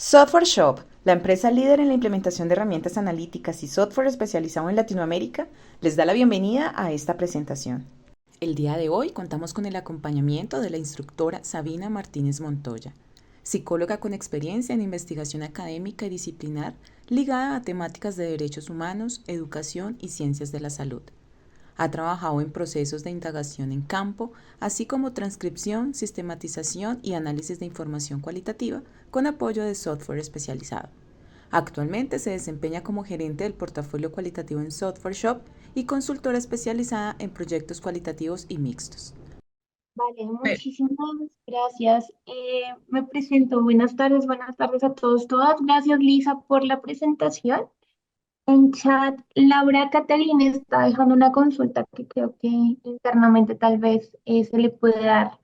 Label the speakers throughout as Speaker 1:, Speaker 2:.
Speaker 1: Software Shop, la empresa líder en la implementación de herramientas analíticas y software especializado en Latinoamérica, les da la bienvenida a esta presentación. El día de hoy contamos con el acompañamiento de la instructora Sabina Martínez Montoya, psicóloga con experiencia en investigación académica y disciplinar ligada a temáticas de derechos humanos, educación y ciencias de la salud. Ha trabajado en procesos de indagación en campo, así como transcripción, sistematización y análisis de información cualitativa con apoyo de software especializado. Actualmente se desempeña como gerente del portafolio cualitativo en Software Shop y consultora especializada en proyectos cualitativos y mixtos.
Speaker 2: Vale, muchísimas gracias. Me presento. Buenas tardes a todos, todas. Gracias, Lisa, por la presentación. En chat, Laura Catalina está dejando una consulta que creo que internamente tal vez se le puede dar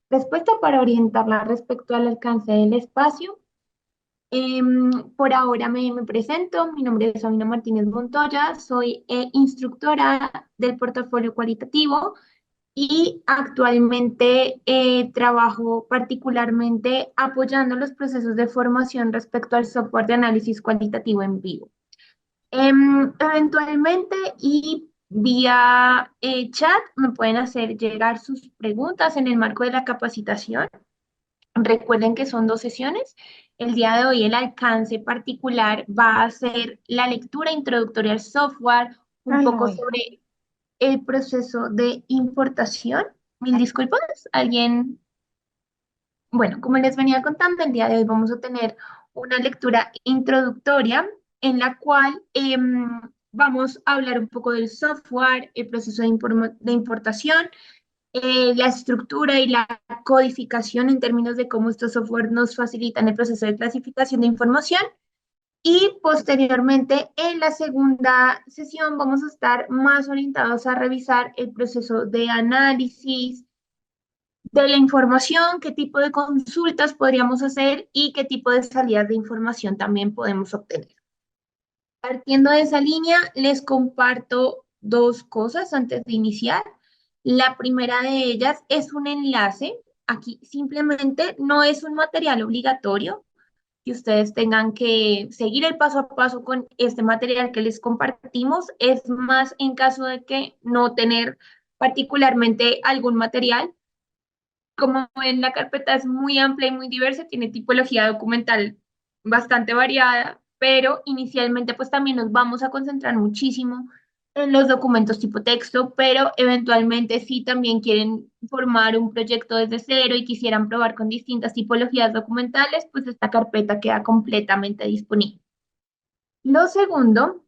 Speaker 2: respuesta para orientarla respecto al alcance del espacio. Por ahora me presento. Mi nombre es Sabina Martínez Montoya. Soy instructora del portafolio cualitativo y actualmente trabajo particularmente apoyando los procesos de formación respecto al software de análisis cualitativo en vivo. Eventualmente y vía chat me pueden hacer llegar sus preguntas en el marco de la capacitación. Recuerden que son 2 sesiones. El día de hoy el alcance particular va a ser la lectura introductoria al software, un
Speaker 1: Ay, la
Speaker 2: poco
Speaker 1: veo.
Speaker 2: sobre el proceso de importación. Mil disculpas, alguien, bueno, como les venía contando, el día de hoy vamos a tener una lectura introductoria en la cual vamos a hablar un poco del software, el proceso de importación, la estructura y la codificación en términos de cómo estos software nos facilitan el proceso de clasificación de información. Y posteriormente, en la segunda sesión, vamos a estar más orientados a revisar el proceso de análisis de la información, qué tipo de consultas podríamos hacer y qué tipo de salidas de información también podemos obtener. Partiendo de esa línea, les comparto dos cosas antes de iniciar. La primera de ellas es un enlace. Aquí simplemente no es un material obligatorio que ustedes tengan que seguir el paso a paso con este material que les compartimos. Es más en caso de que no tener particularmente algún material. Como en la carpeta es muy amplia y muy diversa, tiene tipología documental bastante variada, pero inicialmente pues también nos vamos a concentrar muchísimo en los documentos tipo texto, pero eventualmente si también quieren formar un proyecto desde cero y quisieran probar con distintas tipologías documentales, pues esta carpeta queda completamente disponible. Lo segundo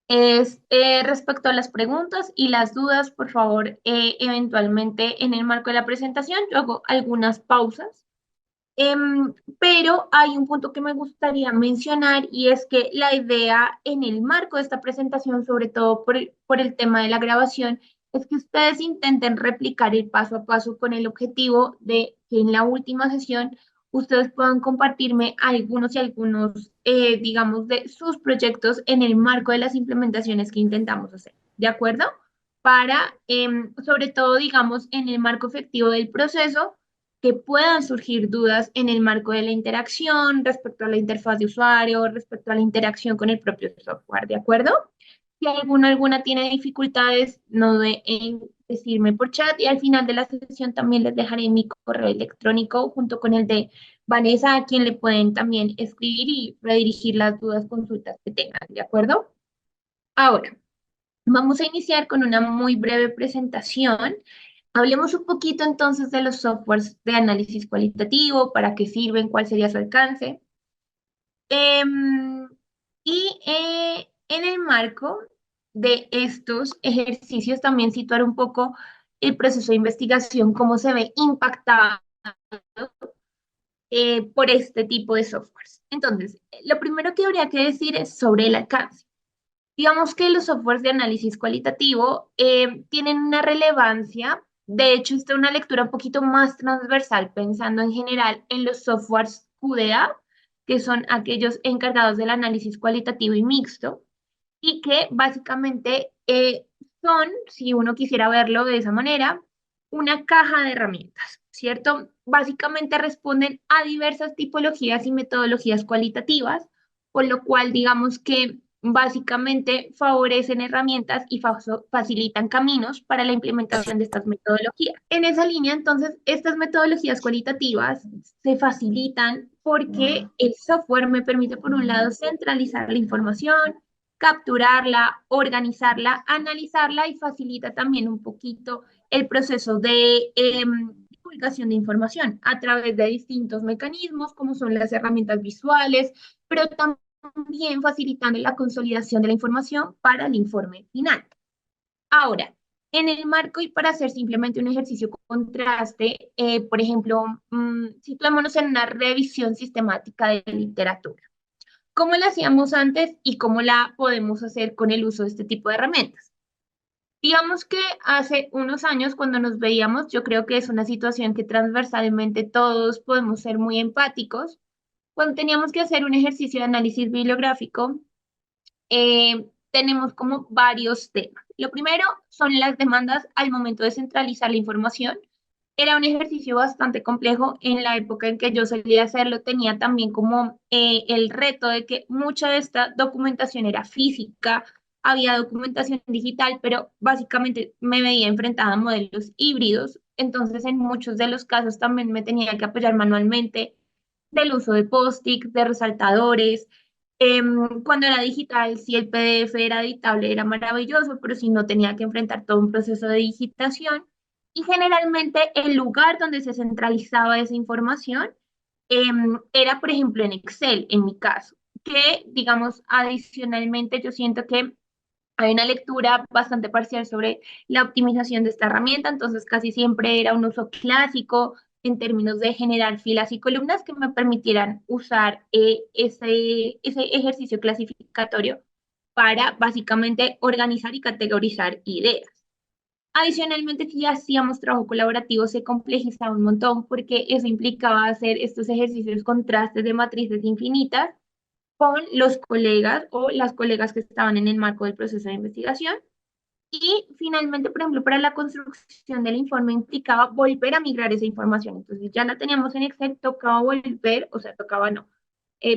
Speaker 2: es respecto a las preguntas y las dudas, por favor, eventualmente en el marco de la presentación yo hago algunas pausas. Pero hay un punto que me gustaría mencionar y es que la idea en el marco de esta presentación, sobre todo por el tema de la grabación, es que ustedes intenten replicar el paso a paso con el objetivo de que en la última sesión ustedes puedan compartirme algunos, digamos, de sus proyectos en el marco de las implementaciones que intentamos hacer. ¿De acuerdo? Para, sobre todo, digamos, en el marco efectivo del proceso que puedan surgir dudas en el marco de la interacción respecto a la interfaz de usuario, respecto a la interacción con el propio software, ¿de acuerdo? Si alguna tiene dificultades, no duden en decirme por chat y al final de la sesión también les dejaré mi correo electrónico junto con el de Vanessa, a quien le pueden también escribir y redirigir las dudas, consultas que tengan, ¿de acuerdo? Ahora, vamos a iniciar con una muy breve presentación. Hablemos un poquito entonces de los softwares de análisis cualitativo, para qué sirven, cuál sería su alcance. Em, en el marco de estos ejercicios también situar un poco el proceso de investigación, cómo se ve impactado por este tipo de softwares. Entonces, lo primero que habría que decir es sobre el alcance. Digamos que los softwares de análisis cualitativo tienen una relevancia. De hecho, esta es una lectura un poquito más transversal, pensando en general en los softwares QDA, que son aquellos encargados del análisis cualitativo y mixto, y que básicamente son, si uno quisiera verlo de esa manera, una caja de herramientas. ¿cierto? Básicamente responden a diversas tipologías y metodologías cualitativas, por lo cual digamos que básicamente favorecen herramientas y facilitan caminos para la implementación de estas metodologías. En esa línea, entonces, estas metodologías cualitativas se facilitan porque el software me permite, por un lado, centralizar la información, capturarla, organizarla, analizarla y facilita también un poquito el proceso de divulgación de información a través de distintos mecanismos, como son las herramientas visuales, pero también facilitando la consolidación de la información para el informe final. Ahora, en el marco y para hacer simplemente un ejercicio contraste, por ejemplo, situémonos en una revisión sistemática de literatura. ¿Cómo la hacíamos antes y cómo la podemos hacer con el uso de este tipo de herramientas? Digamos que hace unos años cuando nos veíamos, yo creo que es una situación que transversalmente todos podemos ser muy empáticos. Cuando teníamos que hacer un ejercicio de análisis bibliográfico, tenemos como varios temas. Lo primero son las demandas al momento de centralizar la información. Era un ejercicio bastante complejo. En la época en que yo solía hacerlo, tenía también como el reto de que mucha de esta documentación era física, había documentación digital, pero básicamente me veía enfrentada a modelos híbridos. Entonces, en muchos de los casos también me tenía que apoyar manualmente del uso de post-it, de resaltadores. Cuando era digital, si el PDF era editable, era maravilloso, pero si no, tenía que enfrentar todo un proceso de digitación. Y generalmente el lugar donde se centralizaba esa información era, por ejemplo, en Excel, en mi caso, que, digamos, adicionalmente yo siento que hay una lectura bastante parcial sobre la optimización de esta herramienta, entonces casi siempre era un uso clásico en términos de generar filas y columnas que me permitieran usar ese ejercicio clasificatorio para básicamente organizar y categorizar ideas. Adicionalmente, si hacíamos trabajo colaborativo, se complejizaba un montón porque eso implicaba hacer estos ejercicios contrastes de matrices infinitas con los colegas o las colegas que estaban en el marco del proceso de investigación. Y finalmente, por ejemplo, para la construcción del informe implicaba volver a migrar esa información. Entonces ya la teníamos en Excel, tocaba volver, o sea, tocaba no.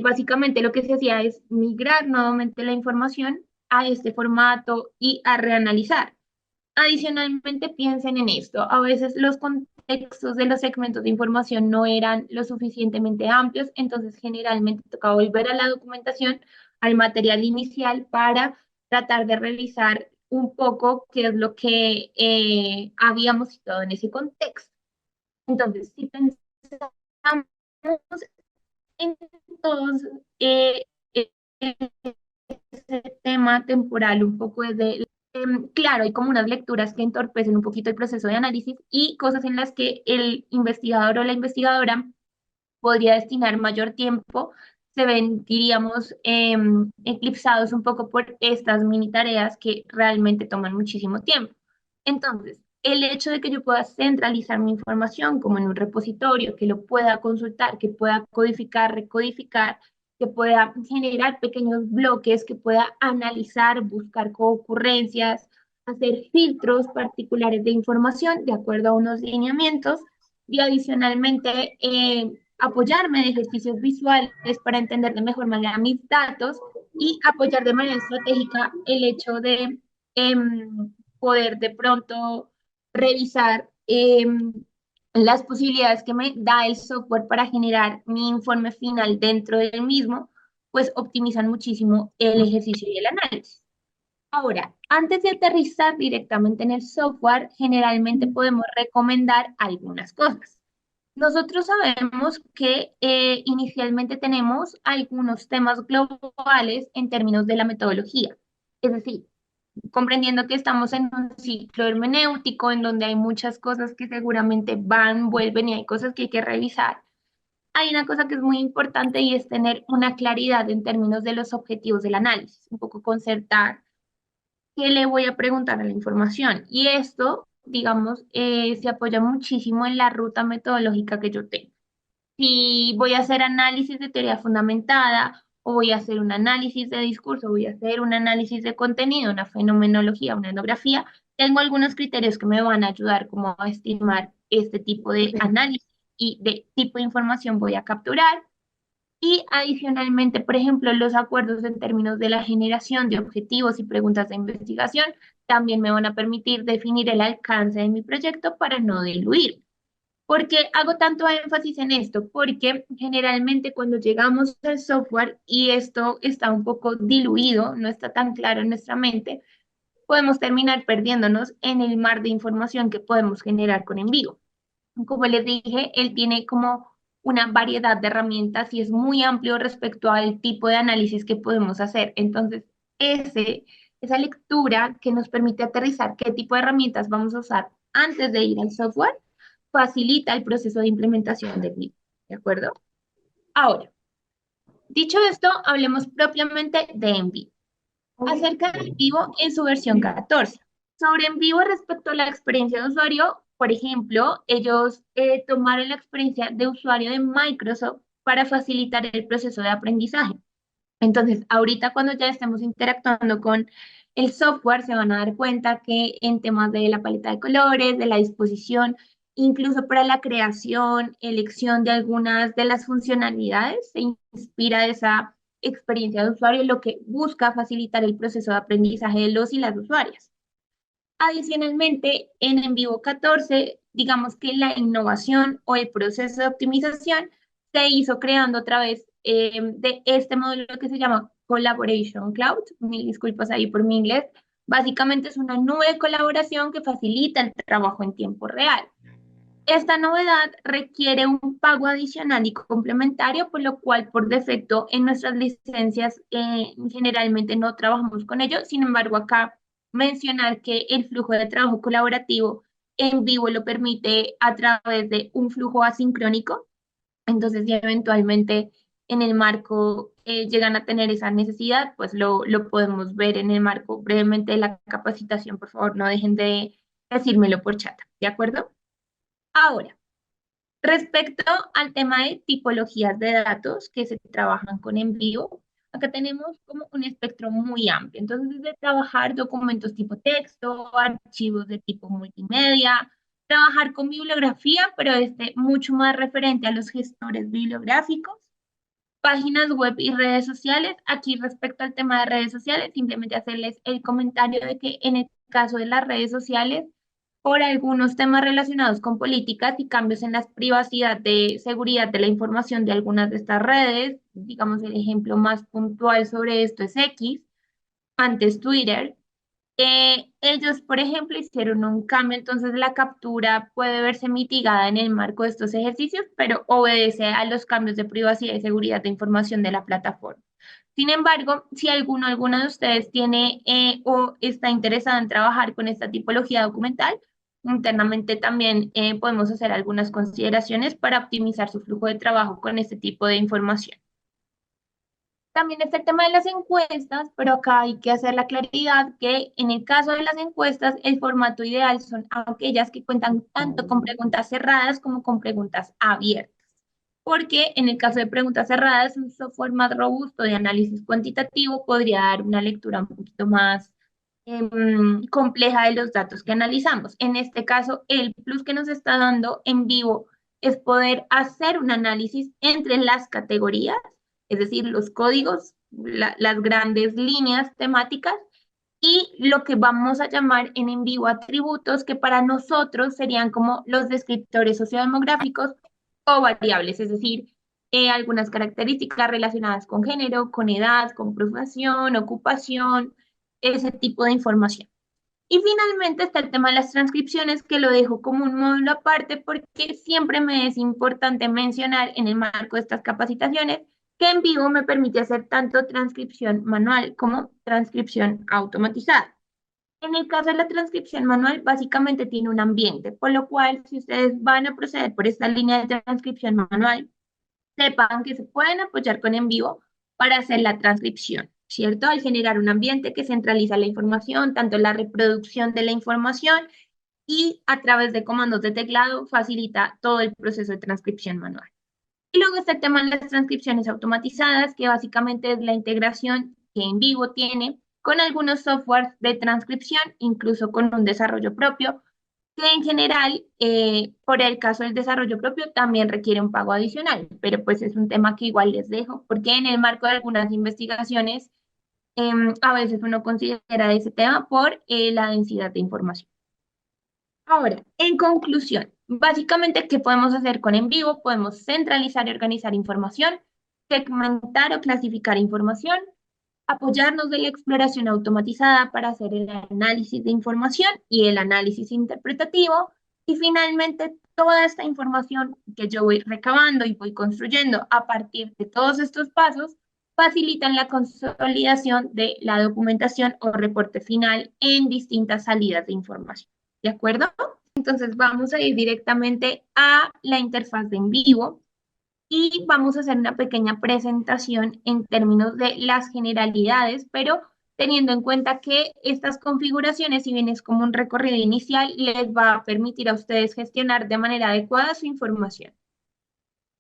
Speaker 2: Básicamente lo que se hacía es migrar nuevamente la información a este formato y a reanalizar. Adicionalmente, piensen en esto. A veces los contextos de los segmentos de información no eran lo suficientemente amplios, entonces generalmente tocaba volver a la documentación, al material inicial para tratar de revisar un poco qué es lo que habíamos citado en ese contexto. Entonces, si pensamos en todos ese tema temporal un poco desde claro, hay como unas lecturas que entorpecen un poquito el proceso de análisis y cosas en las que el investigador o la investigadora podría destinar mayor tiempo, se ven, diríamos, eclipsados un poco por estas mini tareas que realmente toman muchísimo tiempo. Entonces, el hecho de que yo pueda centralizar mi información como en un repositorio, que lo pueda consultar, que pueda codificar, recodificar, que pueda generar pequeños bloques, que pueda analizar, buscar concurrencias, hacer filtros particulares de información de acuerdo a unos lineamientos y adicionalmente apoyarme de ejercicios visuales para entender de mejor manera mis datos y apoyar de manera estratégica el hecho de poder de pronto revisar las posibilidades que me da el software para generar mi informe final dentro del mismo, pues optimizan muchísimo el ejercicio y el análisis. Ahora, antes de aterrizar directamente en el software, generalmente podemos recomendar algunas cosas. Nosotros sabemos que inicialmente tenemos algunos temas globales en términos de la metodología. Es decir, comprendiendo que estamos en un ciclo hermenéutico en donde hay muchas cosas que seguramente van, vuelven y hay cosas que hay que revisar. Hay una cosa que es muy importante y es tener una claridad en términos de los objetivos del análisis, un poco concertar qué le voy a preguntar a la información. Y esto, digamos, se apoya muchísimo en la ruta metodológica que yo tengo. Si voy a hacer análisis de teoría fundamentada o voy a hacer un análisis de discurso, voy a hacer un análisis de contenido, una fenomenología, una etnografía, tengo algunos criterios que me van a ayudar como a estimar este tipo de análisis y de tipo de información voy a capturar. Y adicionalmente, por ejemplo, los acuerdos en términos de la generación de objetivos y preguntas de investigación también me van a permitir definir el alcance de mi proyecto para no diluir. ¿Por qué hago tanto énfasis en esto? Porque generalmente cuando llegamos al software y esto está un poco diluido, no está tan claro en nuestra mente, podemos terminar perdiéndonos en el mar de información que podemos generar con Envigo. Como les dije, él tiene como una variedad de herramientas y es muy amplio respecto al tipo de análisis que podemos hacer. Entonces, esa lectura que nos permite aterrizar qué tipo de herramientas vamos a usar antes de ir al software facilita el proceso de implementación del mismo. ¿De acuerdo? Ahora, dicho esto, hablemos propiamente de Envivo. Acerca de Envivo en su versión 14. Sobre Envivo respecto a la experiencia de usuario, por ejemplo, ellos tomaron la experiencia de usuario de Microsoft para facilitar el proceso de aprendizaje. Entonces, ahorita cuando ya estemos interactuando con el software, se van a dar cuenta que en temas de la paleta de colores, de la disposición, incluso para la creación, elección de algunas de las funcionalidades, se inspira de esa experiencia de usuario, lo que busca facilitar el proceso de aprendizaje de los y las usuarias. Adicionalmente, en Envivo 14, digamos que la innovación o el proceso de optimización se hizo creando a través de este módulo que se llama Collaboration Cloud. Mil disculpas ahí por mi inglés. Básicamente es una nube de colaboración que facilita el trabajo en tiempo real. Esta novedad requiere un pago adicional y complementario, por lo cual por defecto en nuestras licencias generalmente no trabajamos con ello. Sin embargo, acá mencionar que el flujo de trabajo colaborativo en vivo lo permite a través de un flujo asincrónico. Entonces, si eventualmente en el marco llegan a tener esa necesidad, pues lo podemos ver en el marco brevemente de la capacitación. Por favor, no dejen de decírmelo por chat, ¿de acuerdo? Ahora, respecto al tema de tipologías de datos que se trabajan con envío, acá tenemos como un espectro muy amplio. Entonces, de trabajar documentos tipo texto, archivos de tipo multimedia, trabajar con bibliografía, pero mucho más referente a los gestores bibliográficos, páginas web y redes sociales. Aquí respecto al tema de redes sociales, simplemente hacerles el comentario de que en el caso de las redes sociales, por algunos temas relacionados con políticas y cambios en la privacidad de seguridad de la información de algunas de estas redes, digamos el ejemplo más puntual sobre esto es X, antes Twitter, ellos, por ejemplo, hicieron un cambio, entonces la captura puede verse mitigada en el marco de estos ejercicios, pero obedece a los cambios de privacidad y seguridad de información de la plataforma. Sin embargo, si alguno de ustedes tiene o está interesado en trabajar con esta tipología documental, internamente también podemos hacer algunas consideraciones para optimizar su flujo de trabajo con este tipo de información. También está el tema de las encuestas, pero acá hay que hacer la claridad que en el caso de las encuestas, el formato ideal son aquellas que cuentan tanto con preguntas cerradas como con preguntas abiertas. Porque en el caso de preguntas cerradas, un software más robusto de análisis cuantitativo podría dar una lectura un poquito más compleja de los datos que analizamos. En este caso, el plus que nos está dando en vivo es poder hacer un análisis entre las categorías, es decir, los códigos, las grandes líneas temáticas y lo que vamos a llamar en vivo atributos, que para nosotros serían como los descriptores sociodemográficos o variables, es decir, algunas características relacionadas con género, con edad, con profesión, ocupación, ese tipo de información. Y finalmente está el tema de las transcripciones, que lo dejo como un módulo aparte porque siempre me es importante mencionar en el marco de estas capacitaciones que en vivo me permite hacer tanto transcripción manual como transcripción automatizada. En el caso de la transcripción manual, básicamente tiene un ambiente, por lo cual si ustedes van a proceder por esta línea de transcripción manual, sepan que se pueden apoyar con en vivo para hacer la transcripción, ¿cierto? Al generar un ambiente que centraliza la información, tanto la reproducción de la información y a través de comandos de teclado facilita todo el proceso de transcripción manual. Y luego está el tema de las transcripciones automatizadas, que básicamente es la integración que en vivo tiene con algunos softwares de transcripción, incluso con un desarrollo propio, que en general, por el caso del desarrollo propio, también requiere un pago adicional, pero pues es un tema que igual les dejo, porque en el marco de algunas investigaciones, a veces uno considera ese tema por la densidad de información. Ahora, en conclusión, básicamente, ¿qué podemos hacer con en vivo? Podemos centralizar y organizar información, segmentar o clasificar información, apoyarnos de la exploración automatizada para hacer el análisis de información y el análisis interpretativo. Y finalmente, toda esta información que yo voy recabando y voy construyendo a partir de todos estos pasos facilitan la consolidación de la documentación o reporte final en distintas salidas de información. ¿De acuerdo? Entonces vamos a ir directamente a la interfaz de en vivo y vamos a hacer una pequeña presentación en términos de las generalidades, pero teniendo en cuenta que estas configuraciones, si bien es como un recorrido inicial, les va a permitir a ustedes gestionar de manera adecuada su información.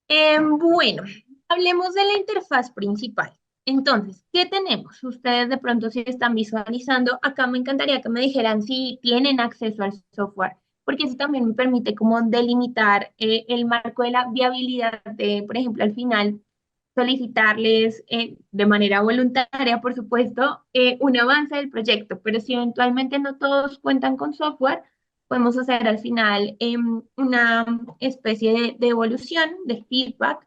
Speaker 2: Bueno, hablemos de la interfaz principal. Entonces, ¿qué tenemos? Ustedes de pronto si están visualizando, acá me encantaría que me dijeran si tienen acceso al software, porque eso también me permite como delimitar el marco de la viabilidad de, por ejemplo, al final solicitarles de manera voluntaria, por supuesto, un avance del proyecto, pero si eventualmente no todos cuentan con software, podemos hacer al final una especie de evolución, de feedback,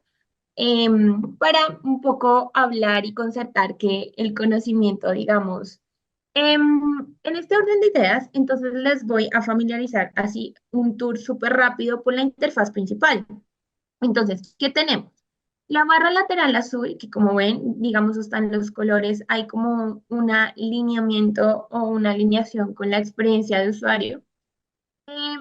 Speaker 2: para un poco hablar y concertar que el conocimiento, digamos, en este orden de ideas, entonces les voy a familiarizar así un tour súper rápido por la interfaz principal. Entonces, ¿qué tenemos? La barra lateral azul, que como ven, digamos, están los colores, hay como un alineamiento o una alineación con la experiencia de usuario. Eh,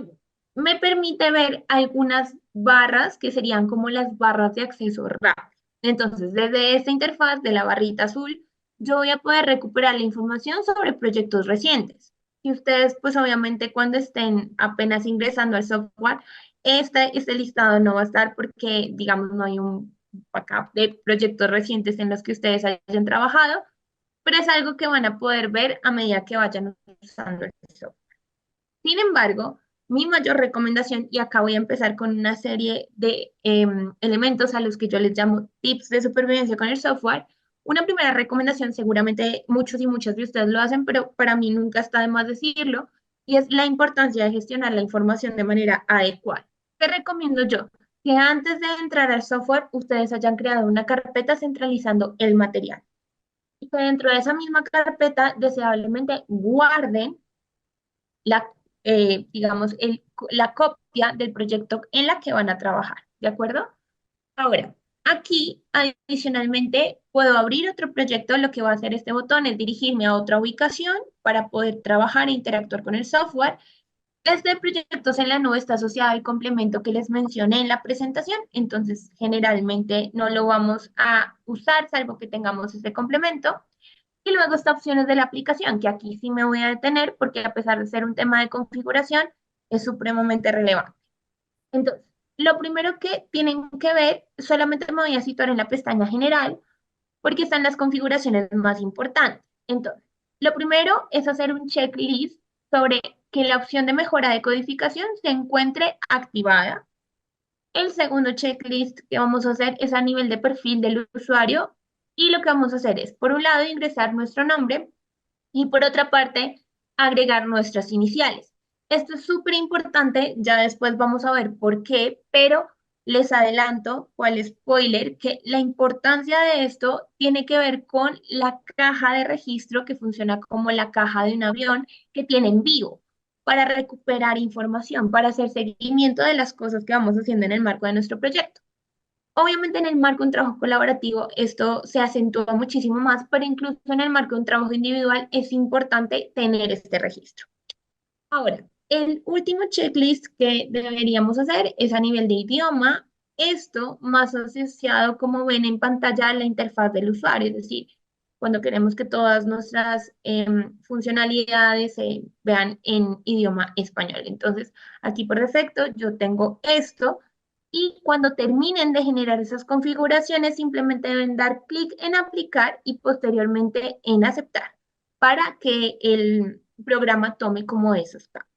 Speaker 2: Me permite ver algunas barras que serían como las barras de acceso rápido. Entonces, desde esta interfaz de la barrita azul, yo voy a poder recuperar la información sobre proyectos recientes. Y ustedes, pues obviamente cuando estén apenas ingresando al software, este listado no va a estar porque, digamos, no hay un backup de proyectos recientes en los que ustedes hayan trabajado, pero es algo que van a poder ver a medida que vayan usando el software. Sin embargo, mi mayor recomendación, y acá voy a empezar con una serie de elementos a los que yo les llamo tips de supervivencia con el software. Una primera recomendación, seguramente muchos y muchas de ustedes lo hacen, pero para mí nunca está de más decirlo, y es la importancia de gestionar la información de manera adecuada. ¿Qué recomiendo yo? Que antes de entrar al software, ustedes hayan creado una carpeta centralizando el material. Y que dentro de esa misma carpeta, deseablemente, guarden la, digamos, la copia del proyecto en la que van a trabajar, ¿de acuerdo? Ahora, aquí adicionalmente puedo abrir otro proyecto. Lo que va a hacer este botón es dirigirme a otra ubicación para poder trabajar e interactuar con el software. Este proyecto en la nube está asociado al complemento que les mencioné en la presentación, entonces generalmente no lo vamos a usar salvo que tengamos este complemento. Y luego está opciones de la aplicación, que aquí sí me voy a detener porque a pesar de ser un tema de configuración, es supremamente relevante. Entonces, lo primero que tienen que ver, solamente me voy a situar en la pestaña general porque están las configuraciones más importantes. Entonces, lo primero es hacer un checklist sobre que la opción de mejora de codificación se encuentre activada. El segundo checklist que vamos a hacer es a nivel de perfil del usuario y lo que vamos a hacer es, por un lado, ingresar nuestro nombre y por otra parte, agregar nuestras iniciales. Esto es súper importante, ya después vamos a ver por qué, pero les adelanto, cual spoiler, que la importancia de esto tiene que ver con la caja de registro que funciona como la caja de un avión que tiene en vivo para recuperar información, para hacer seguimiento de las cosas que vamos haciendo en el marco de nuestro proyecto. Obviamente en el marco de un trabajo colaborativo esto se acentúa muchísimo más, pero incluso en el marco de un trabajo individual es importante tener este registro. Ahora, el último checklist que deberíamos hacer es a nivel de idioma. Esto más asociado, como ven en pantalla, a la interfaz del usuario, es decir, cuando queremos que todas nuestras funcionalidades se vean en idioma español. Entonces, aquí por defecto yo tengo esto y cuando terminen de generar esas configuraciones, simplemente deben dar clic en aplicar y posteriormente en aceptar para que el programa tome como esos cambios.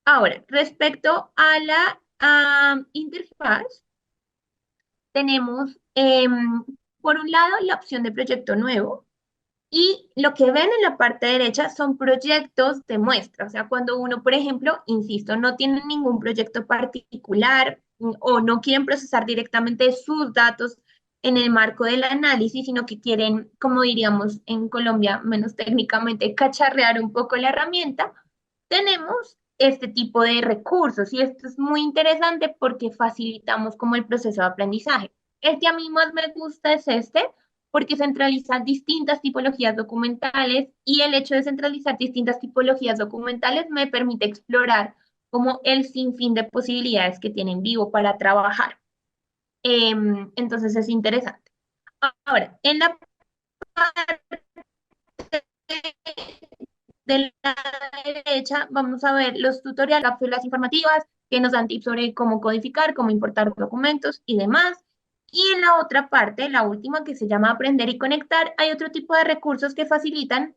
Speaker 2: Ahora, respecto a la interfaz, tenemos por un lado la opción de proyecto nuevo y lo que ven en la parte derecha son proyectos de muestra. O sea, cuando uno, por ejemplo, insisto, no tiene ningún proyecto particular o no quieren procesar directamente sus datos en el marco del análisis, sino que quieren, como diríamos en Colombia, menos técnicamente, cacharrear un poco la herramienta, tenemos este tipo de recursos y esto es muy interesante porque facilitamos como el proceso de aprendizaje. El que a mí más me gusta es este porque centraliza distintas tipologías documentales y el hecho de centralizar distintas tipologías documentales me permite explorar como el sinfín de posibilidades que tienen Vivo para trabajar. Entonces es interesante. Ahora, en la parte de la derecha vamos a ver los tutoriales, cápsulas informativas que nos dan tips sobre cómo codificar, cómo importar documentos y demás. Y en la otra parte, la última que se llama Aprender y Conectar, hay otro tipo de recursos que facilitan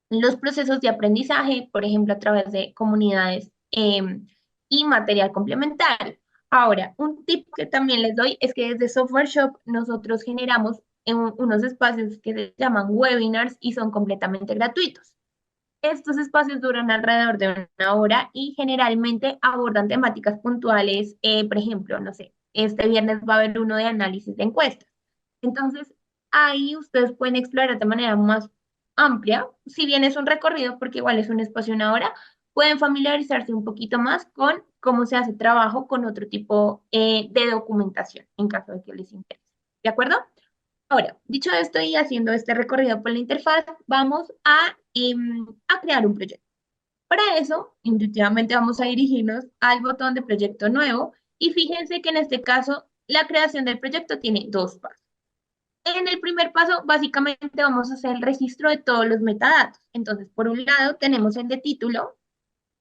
Speaker 2: los procesos de aprendizaje, por ejemplo, a través de comunidades y material complementario. Ahora, un tip que también les doy es que desde Software Shop nosotros generamos unos espacios que se llaman webinars y son completamente gratuitos. Estos espacios duran alrededor de una hora y generalmente abordan temáticas puntuales. Por ejemplo, no sé, este viernes va a haber uno de análisis de encuestas. Entonces, ahí ustedes pueden explorar de manera más amplia, si bien es un recorrido, porque igual es un espacio de una hora, pueden familiarizarse un poquito más con cómo se hace trabajo con otro tipo de documentación, en caso de que les interese. ¿De acuerdo? Ahora, dicho esto y haciendo este recorrido por la interfaz, vamos a crear un proyecto. Para eso, intuitivamente vamos a dirigirnos al botón de proyecto nuevo y fíjense que en este caso la creación del proyecto tiene dos pasos. En el primer paso, básicamente vamos a hacer el registro de todos los metadatos. Entonces, por un lado, tenemos el de título.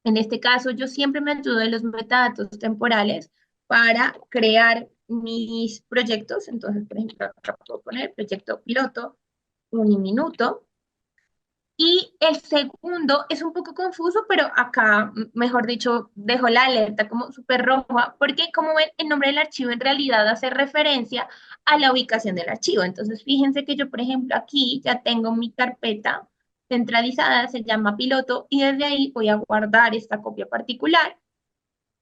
Speaker 2: En este caso, yo siempre me ayudo de los metadatos temporales para crear mis proyectos. Entonces, por ejemplo, acá puedo poner proyecto piloto, un minuto. Y el segundo es un poco confuso, pero acá, mejor dicho, dejo la alerta como súper roja, porque como ven, el nombre del archivo en realidad hace referencia a la ubicación del archivo. Entonces, fíjense que yo, por ejemplo, aquí ya tengo mi carpeta centralizada, se llama piloto, y desde ahí voy a guardar esta copia particular.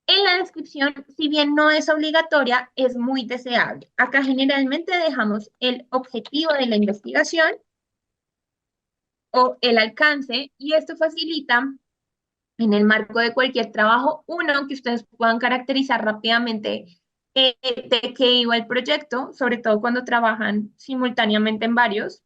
Speaker 2: En la descripción, si bien no es obligatoria, es muy deseable. Acá generalmente dejamos el objetivo de la investigación o el alcance, y esto facilita en el marco de cualquier trabajo, uno, que ustedes puedan caracterizar rápidamente de qué iba el proyecto, sobre todo cuando trabajan simultáneamente en varios.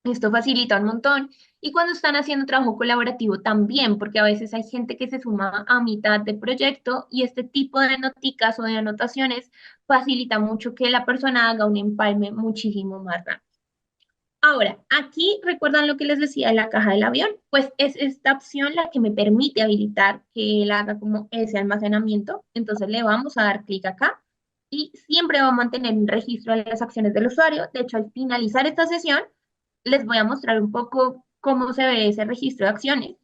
Speaker 2: Esto facilita un montón. Y cuando están haciendo trabajo colaborativo también, porque a veces hay gente que se suma a mitad de proyecto y este tipo de noticas o de anotaciones facilita mucho que la persona haga un empalme muchísimo más rápido. Ahora, aquí recuerdan lo que les decía de la caja del avión, pues es esta opción la que me permite habilitar que él haga como ese almacenamiento. Entonces le vamos a dar clic acá y siempre va a mantener un registro de las acciones del usuario. De hecho, al finalizar esta sesión, les voy a mostrar un poco cómo se ve ese registro de acciones.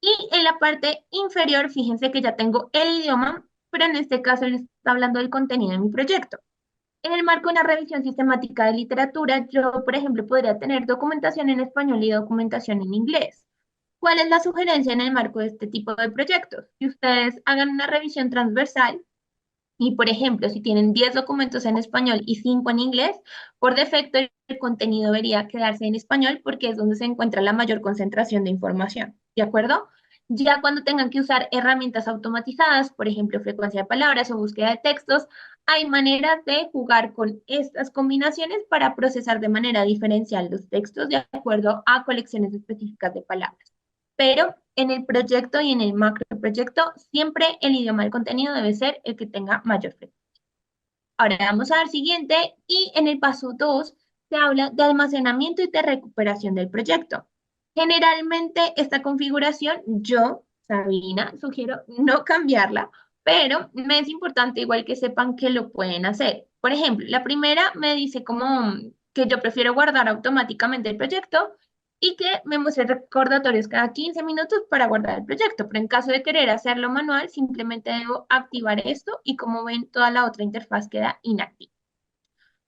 Speaker 2: Y en la parte inferior, fíjense que ya tengo el idioma, pero en este caso les está hablando del contenido de mi proyecto. En el marco de una revisión sistemática de literatura, yo, por ejemplo, podría tener documentación en español y documentación en inglés. ¿Cuál es la sugerencia en el marco de este tipo de proyectos? Que ustedes hagan una revisión transversal y, por ejemplo, si tienen 10 documentos en español y 5 en inglés, por defecto el contenido debería quedarse en español porque es donde se encuentra la mayor concentración de información. ¿De acuerdo? Ya cuando tengan que usar herramientas automatizadas, por ejemplo, frecuencia de palabras o búsqueda de textos, hay maneras de jugar con estas combinaciones para procesar de manera diferencial los textos de acuerdo a colecciones específicas de palabras. Pero en el proyecto y en el macro proyecto, siempre el idioma del contenido debe ser el que tenga mayor frecuencia. Ahora vamos a dar siguiente y en el paso 2 se habla de almacenamiento y de recuperación del proyecto. Generalmente esta configuración yo, Sabina, sugiero no cambiarla, pero me es importante igual que sepan que lo pueden hacer. Por ejemplo, la primera me dice como que yo prefiero guardar automáticamente el proyecto y que me muestre recordatorios cada 15 minutos para guardar el proyecto. Pero en caso de querer hacerlo manual, simplemente debo activar esto y como ven, toda la otra interfaz queda inactiva.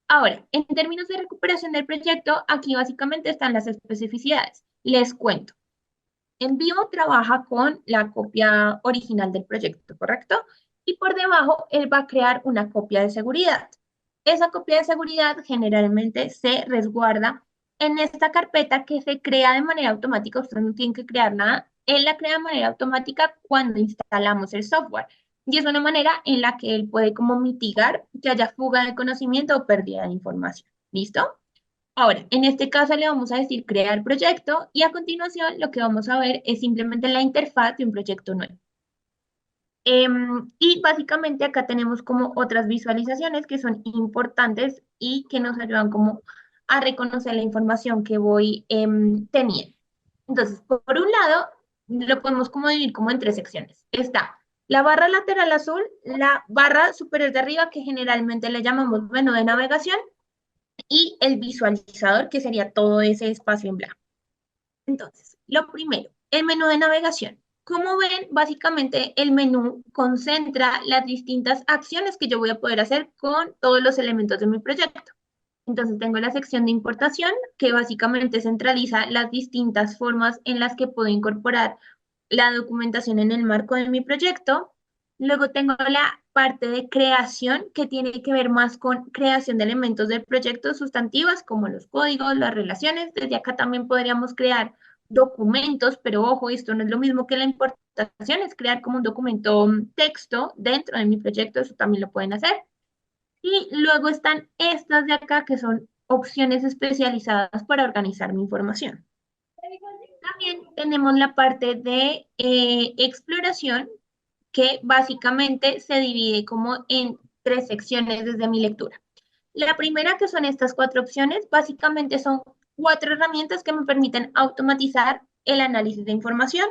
Speaker 2: Ahora, en términos de recuperación del proyecto, aquí básicamente están las especificidades. Les cuento. En vivo trabaja con la copia original del proyecto, ¿correcto? Y por debajo él va a crear una copia de seguridad. Esa copia de seguridad generalmente se resguarda en esta carpeta que se crea de manera automática. Usted no tiene que crear nada. Él la crea de manera automática cuando instalamos el software. Y es una manera en la que él puede como mitigar que haya fuga de conocimiento o pérdida de información. ¿Listo? Ahora, en este caso le vamos a decir crear proyecto y a continuación lo que vamos a ver es simplemente la interfaz de un proyecto nuevo. Y básicamente acá tenemos como otras visualizaciones que son importantes y que nos ayudan como a reconocer la información que voy teniendo. Entonces, por un lado, lo podemos como dividir como en tres secciones. Está la barra lateral azul, la barra superior de arriba que generalmente le llamamos menú de navegación y el visualizador, que sería todo ese espacio en blanco. Entonces, lo primero, el menú de navegación. Como ven, básicamente el menú concentra las distintas acciones que yo voy a poder hacer con todos los elementos de mi proyecto. Entonces tengo la sección de importación, que básicamente centraliza las distintas formas en las que puedo incorporar la documentación en el marco de mi proyecto. Luego tengo la parte de creación, que tiene que ver más con creación de elementos del proyecto sustantivas, como los códigos, las relaciones. Desde acá también podríamos crear documentos, pero ojo, esto no es lo mismo que la importación, es crear como un documento texto dentro de mi proyecto, eso también lo pueden hacer. Y luego están estas de acá, que son opciones especializadas para organizar mi información. También tenemos la parte de exploración, que básicamente se divide como en tres secciones desde mi lectura. La primera, que son estas cuatro opciones, básicamente son cuatro herramientas que me permiten automatizar el análisis de información.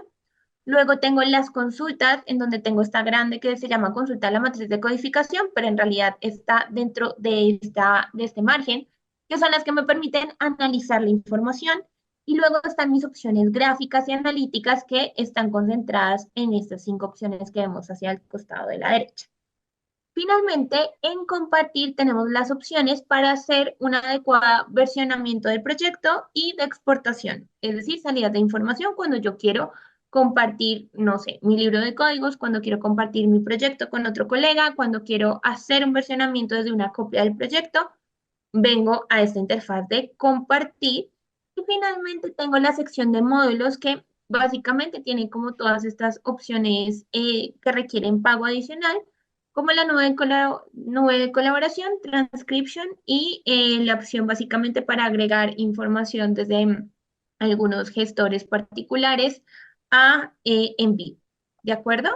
Speaker 2: Luego tengo las consultas, en donde tengo esta grande que se llama consulta a la matriz de codificación, pero en realidad está dentro de este margen, que son las que me permiten analizar la información. Y luego están mis opciones gráficas y analíticas que están concentradas en estas cinco opciones que vemos hacia el costado de la derecha. Finalmente, en compartir tenemos las opciones para hacer un adecuado versionamiento del proyecto y de exportación, es decir, salida de información cuando yo quiero compartir, no sé, mi libro de códigos, cuando quiero compartir mi proyecto con otro colega, cuando quiero hacer un versionamiento desde una copia del proyecto, vengo a esta interfaz de compartir y finalmente tengo la sección de módulos que básicamente tiene como todas estas opciones que requieren pago adicional, como la nube de colaboración, transcription y la opción básicamente para agregar información desde algunos gestores particulares a envío. ¿De acuerdo?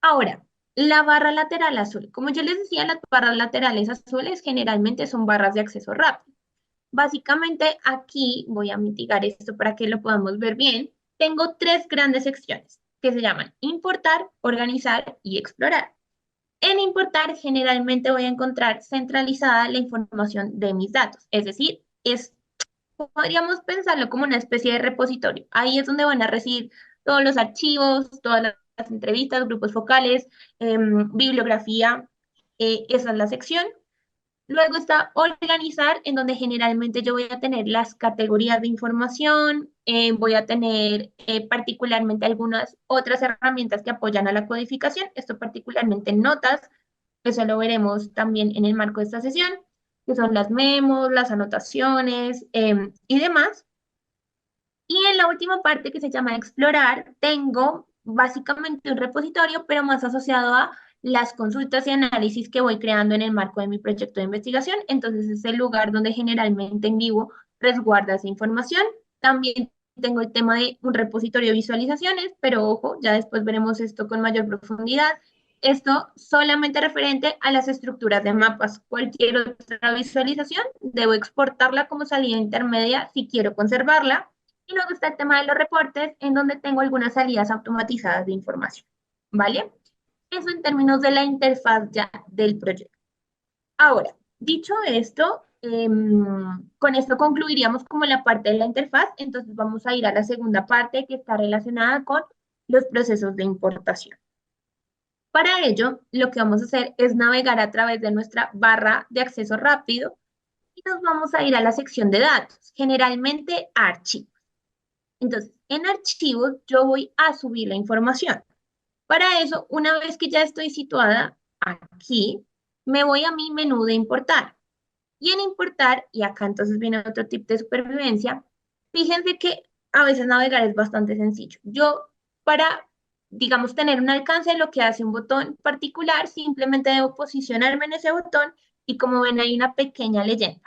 Speaker 2: Ahora, la barra lateral azul. Como yo les decía, las barras laterales azules generalmente son barras de acceso rápido. Básicamente aquí voy a mitigar esto para que lo podamos ver bien. Tengo tres grandes secciones que se llaman importar, organizar y explorar. En importar generalmente voy a encontrar centralizada la información de mis datos, es decir, podríamos pensarlo como una especie de repositorio. Ahí es donde van a recibir todos los archivos, todas las entrevistas, grupos focales, bibliografía. Esa es la sección. Luego está organizar, en donde generalmente yo voy a tener las categorías de información, voy a tener particularmente algunas otras herramientas que apoyan a la codificación, esto particularmente notas, eso lo veremos también en el marco de esta sesión, que son las memos, las anotaciones y demás. Y en la última parte, que se llama explorar, tengo básicamente un repositorio, pero más asociado a las consultas y análisis que voy creando en el marco de mi proyecto de investigación. Entonces es el lugar donde generalmente en vivo resguarda esa información. También tengo el tema de un repositorio de visualizaciones, pero ojo, ya después veremos esto con mayor profundidad. Esto solamente referente a las estructuras de mapas. Cualquier otra visualización, debo exportarla como salida intermedia si quiero conservarla. Y luego está el tema de los reportes, en donde tengo algunas salidas automatizadas de información. ¿Vale? Eso en términos de la interfaz ya del proyecto. Ahora, dicho esto, con esto concluiríamos como la parte de la interfaz, entonces vamos a ir a la segunda parte que está relacionada con los procesos de importación. Para ello, lo que vamos a hacer es navegar a través de nuestra barra de acceso rápido y nos vamos a ir a la sección de datos, generalmente a archivos. Entonces, en archivos yo voy a subir la información. Para eso, una vez que ya estoy situada aquí, me voy a mi menú de importar. Y en importar, y acá entonces viene otro tip de supervivencia, fíjense que a veces navegar es bastante sencillo. Yo, para, digamos, tener un alcance de lo que hace un botón particular, simplemente debo posicionarme en ese botón y como ven hay una pequeña leyenda.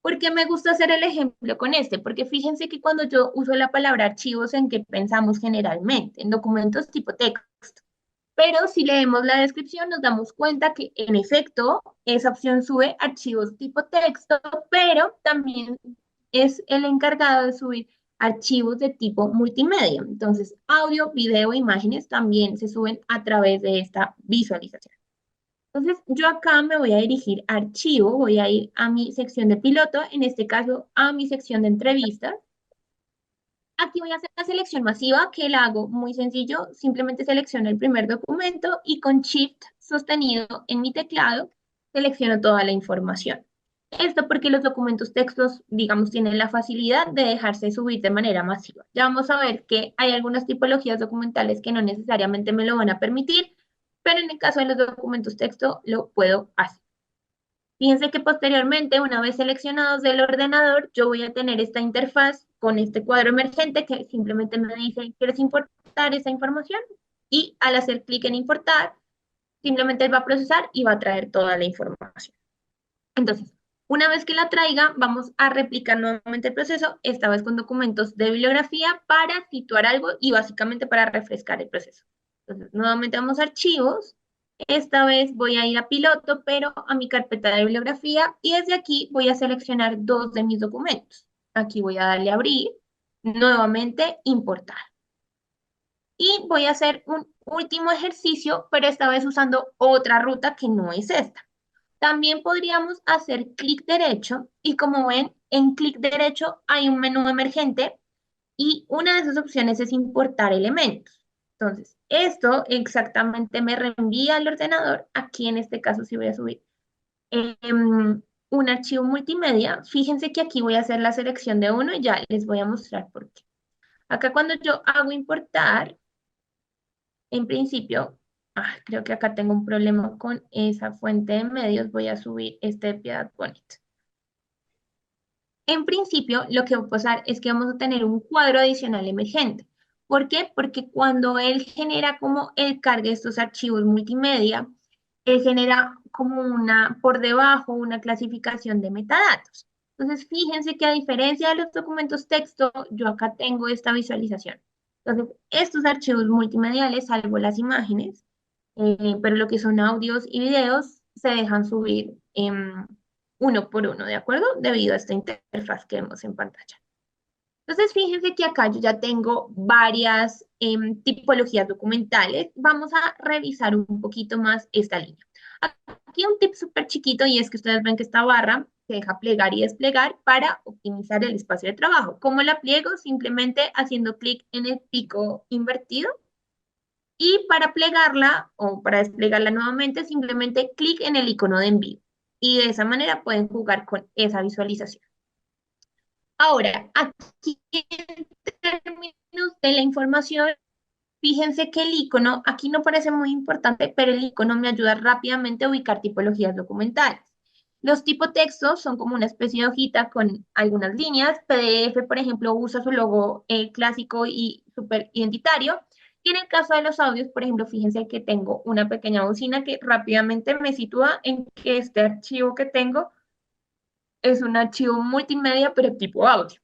Speaker 2: ¿Por qué me gusta hacer el ejemplo con este? Porque fíjense que cuando yo uso la palabra archivos, ¿en qué pensamos generalmente? En documentos tipo texto. Pero si leemos la descripción nos damos cuenta que en efecto esa opción sube archivos tipo texto, pero también es el encargado de subir archivos de tipo multimedia. Entonces, audio, video, imágenes también se suben a través de esta visualización. Entonces, yo acá me voy a dirigir a archivo, voy a ir a mi sección de piloto, en este caso a mi sección de entrevistas. Aquí voy a hacer la selección masiva, que la hago muy sencillo. Simplemente selecciono el primer documento y con Shift sostenido en mi teclado, selecciono toda la información. Esto porque los documentos textos, digamos, tienen la facilidad de dejarse subir de manera masiva. Ya vamos a ver que hay algunas tipologías documentales que no necesariamente me lo van a permitir, pero en el caso de los documentos texto lo puedo hacer. Fíjense que posteriormente, una vez seleccionados del ordenador, yo voy a tener esta interfaz con este cuadro emergente que simplemente me dice, ¿quieres importar esa información? Y al hacer clic en importar, simplemente él va a procesar y va a traer toda la información. Entonces, una vez que la traiga, vamos a replicar nuevamente el proceso, esta vez con documentos de bibliografía para situar algo y básicamente para refrescar el proceso. Entonces, nuevamente vamos a archivos. Esta vez voy a ir a piloto, pero a mi carpeta de bibliografía y desde aquí voy a seleccionar dos de mis documentos. Aquí voy a darle a abrir, nuevamente importar. Y voy a hacer un último ejercicio, pero esta vez usando otra ruta que no es esta. También podríamos hacer clic derecho y como ven, en clic derecho hay un menú emergente y una de esas opciones es importar elementos. Entonces, esto exactamente me reenvía al ordenador. Aquí en este caso sí voy a subir un archivo multimedia. Fíjense que aquí voy a hacer la selección de uno y ya les voy a mostrar por qué. Acá cuando yo hago importar, en principio, creo que acá tengo un problema con esa fuente de medios. Voy a subir este de Piedad Bonita. En principio, lo que va a pasar es que vamos a tener un cuadro adicional emergente. ¿Por qué? Porque cuando él genera como el cargue de estos archivos multimedia, él genera como una, por debajo, una clasificación de metadatos. Entonces, fíjense que a diferencia de los documentos texto, yo acá tengo esta visualización. Entonces, estos archivos multimediales, salvo las imágenes, pero lo que son audios y videos, se dejan subir uno por uno, ¿de acuerdo? Debido a esta interfaz que vemos en pantalla. Entonces, fíjense que acá yo ya tengo varias tipologías documentales. Vamos a revisar un poquito más esta línea. Aquí un tip súper chiquito y es que ustedes ven que esta barra se deja plegar y desplegar para optimizar el espacio de trabajo. ¿Cómo la pliego? Simplemente haciendo clic en el pico invertido y para plegarla o para desplegarla nuevamente, simplemente clic en el icono de envío. Y de esa manera pueden jugar con esa visualización. Ahora, aquí en términos de la información, fíjense que el icono, aquí no parece muy importante, pero el icono me ayuda rápidamente a ubicar tipologías documentales. Los tipos textos son como una especie de hojita con algunas líneas. PDF, por ejemplo, usa su logo clásico y súper identitario. Y en el caso de los audios, por ejemplo, fíjense que tengo una pequeña bocina que rápidamente me sitúa en que este archivo que tengo es un archivo multimedia, pero tipo audio.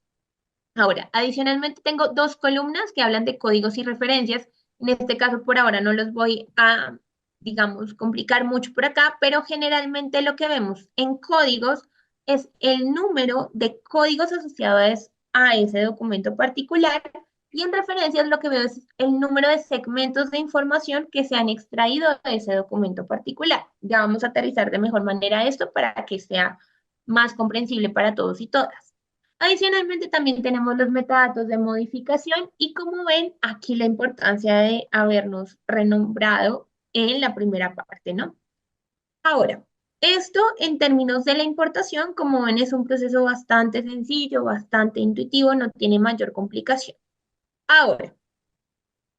Speaker 2: Ahora, adicionalmente tengo dos columnas que hablan de códigos y referencias. En este caso, por ahora no los voy a, digamos, complicar mucho por acá, pero generalmente lo que vemos en códigos es el número de códigos asociados a ese documento particular y en referencias lo que veo es el número de segmentos de información que se han extraído de ese documento particular. Ya vamos a aterrizar de mejor manera esto para que sea más comprensible para todos y todas. Adicionalmente, también tenemos los metadatos de modificación y como ven, aquí la importancia de habernos renombrado en la primera parte, ¿no? Ahora, esto en términos de la importación, como ven, es un proceso bastante sencillo, bastante intuitivo, no tiene mayor complicación. Ahora,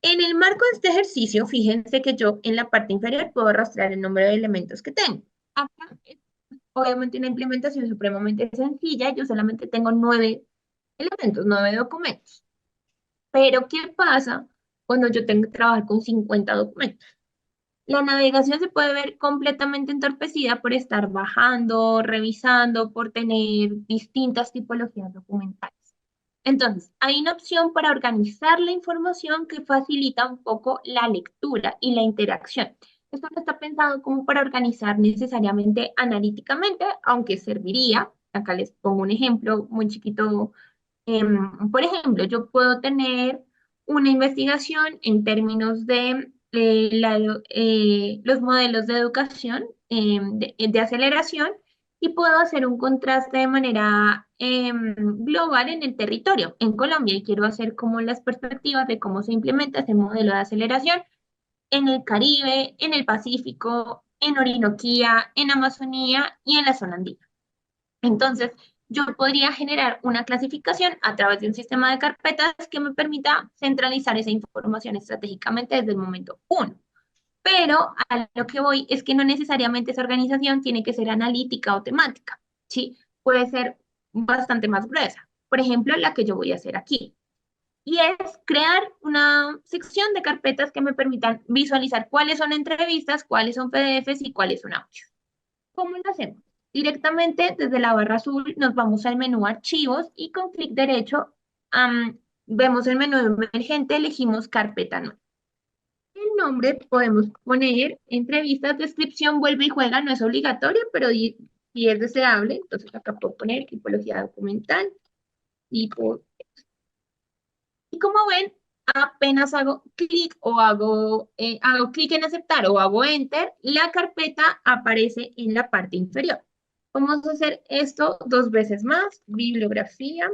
Speaker 2: en el marco de este ejercicio, fíjense que yo en la parte inferior puedo rastrear el número de elementos que tengo. Acá es obviamente una implementación supremamente sencilla, yo solamente tengo 9 elementos, 9 documentos. Pero, ¿qué pasa cuando yo tengo que trabajar con 50 documentos? La navegación se puede ver completamente entorpecida por estar bajando, revisando, por tener distintas tipologías documentales. Entonces, hay una opción para organizar la información que facilita un poco la lectura y la interacción. Esto no está pensado como para organizar necesariamente analíticamente, aunque serviría. Acá les pongo un ejemplo muy chiquito. Por ejemplo, yo puedo tener una investigación en términos de los modelos de educación de aceleración y puedo hacer un contraste de manera global en el territorio, en Colombia, y quiero hacer como las perspectivas de cómo se implementa ese modelo de aceleración en el Caribe, en el Pacífico, en Orinoquía, en Amazonía y en la zona andina. Entonces, yo podría generar una clasificación a través de un sistema de carpetas que me permita centralizar esa información estratégicamente desde el momento uno. Pero a lo que voy es que no necesariamente esa organización tiene que ser analítica o temática, ¿sí? Puede ser bastante más gruesa. Por ejemplo, la que yo voy a hacer aquí. Y es crear una sección de carpetas que me permitan visualizar cuáles son entrevistas, cuáles son PDFs y cuáles son audios. ¿Cómo lo hacemos? Directamente desde la barra azul nos vamos al menú Archivos y con clic derecho vemos el menú emergente, elegimos Carpeta nueva. El nombre podemos poner entrevistas, descripción, vuelve y juega, no es obligatorio, pero si es deseable, entonces acá puedo poner tipología documental, tipo. Y como ven, apenas hago clic o hago clic en aceptar o hago enter, la carpeta aparece en la parte inferior. Vamos a hacer esto 2 veces más, bibliografía.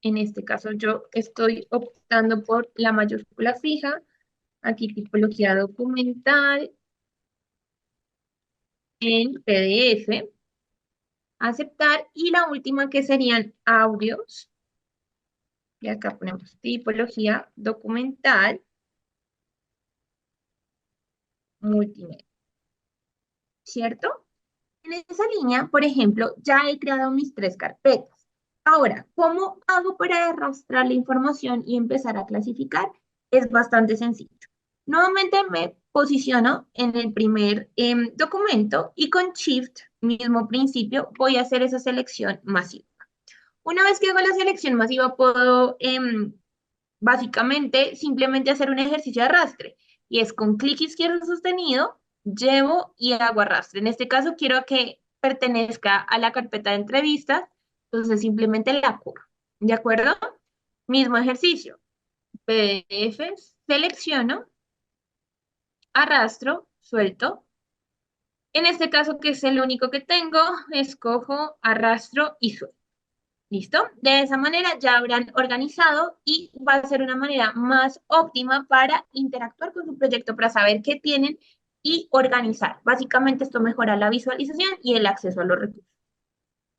Speaker 2: En este caso yo estoy optando por la mayúscula fija, aquí tipología documental, en PDF, aceptar, y la última que serían audios, y acá ponemos tipología documental, multimedia, ¿cierto? En esa línea, por ejemplo, ya he creado mis 3 carpetas. Ahora, ¿cómo hago para arrastrar la información y empezar a clasificar? Es bastante sencillo. Nuevamente me posiciono en el primer documento y con Shift, mismo principio, voy a hacer esa selección masiva. Una vez que hago la selección masiva, puedo básicamente simplemente hacer un ejercicio de arrastre. Y es con clic izquierdo sostenido, llevo y hago arrastre. En este caso quiero que pertenezca a la carpeta de entrevistas, entonces simplemente la cubro. ¿De acuerdo? Mismo ejercicio. PDF, selecciono, arrastro, suelto. En este caso, que es el único que tengo, escojo, arrastro y suelto. ¿Listo? De esa manera ya habrán organizado y va a ser una manera más óptima para interactuar con su proyecto, para saber qué tienen y organizar. Básicamente esto mejora la visualización y el acceso a los recursos.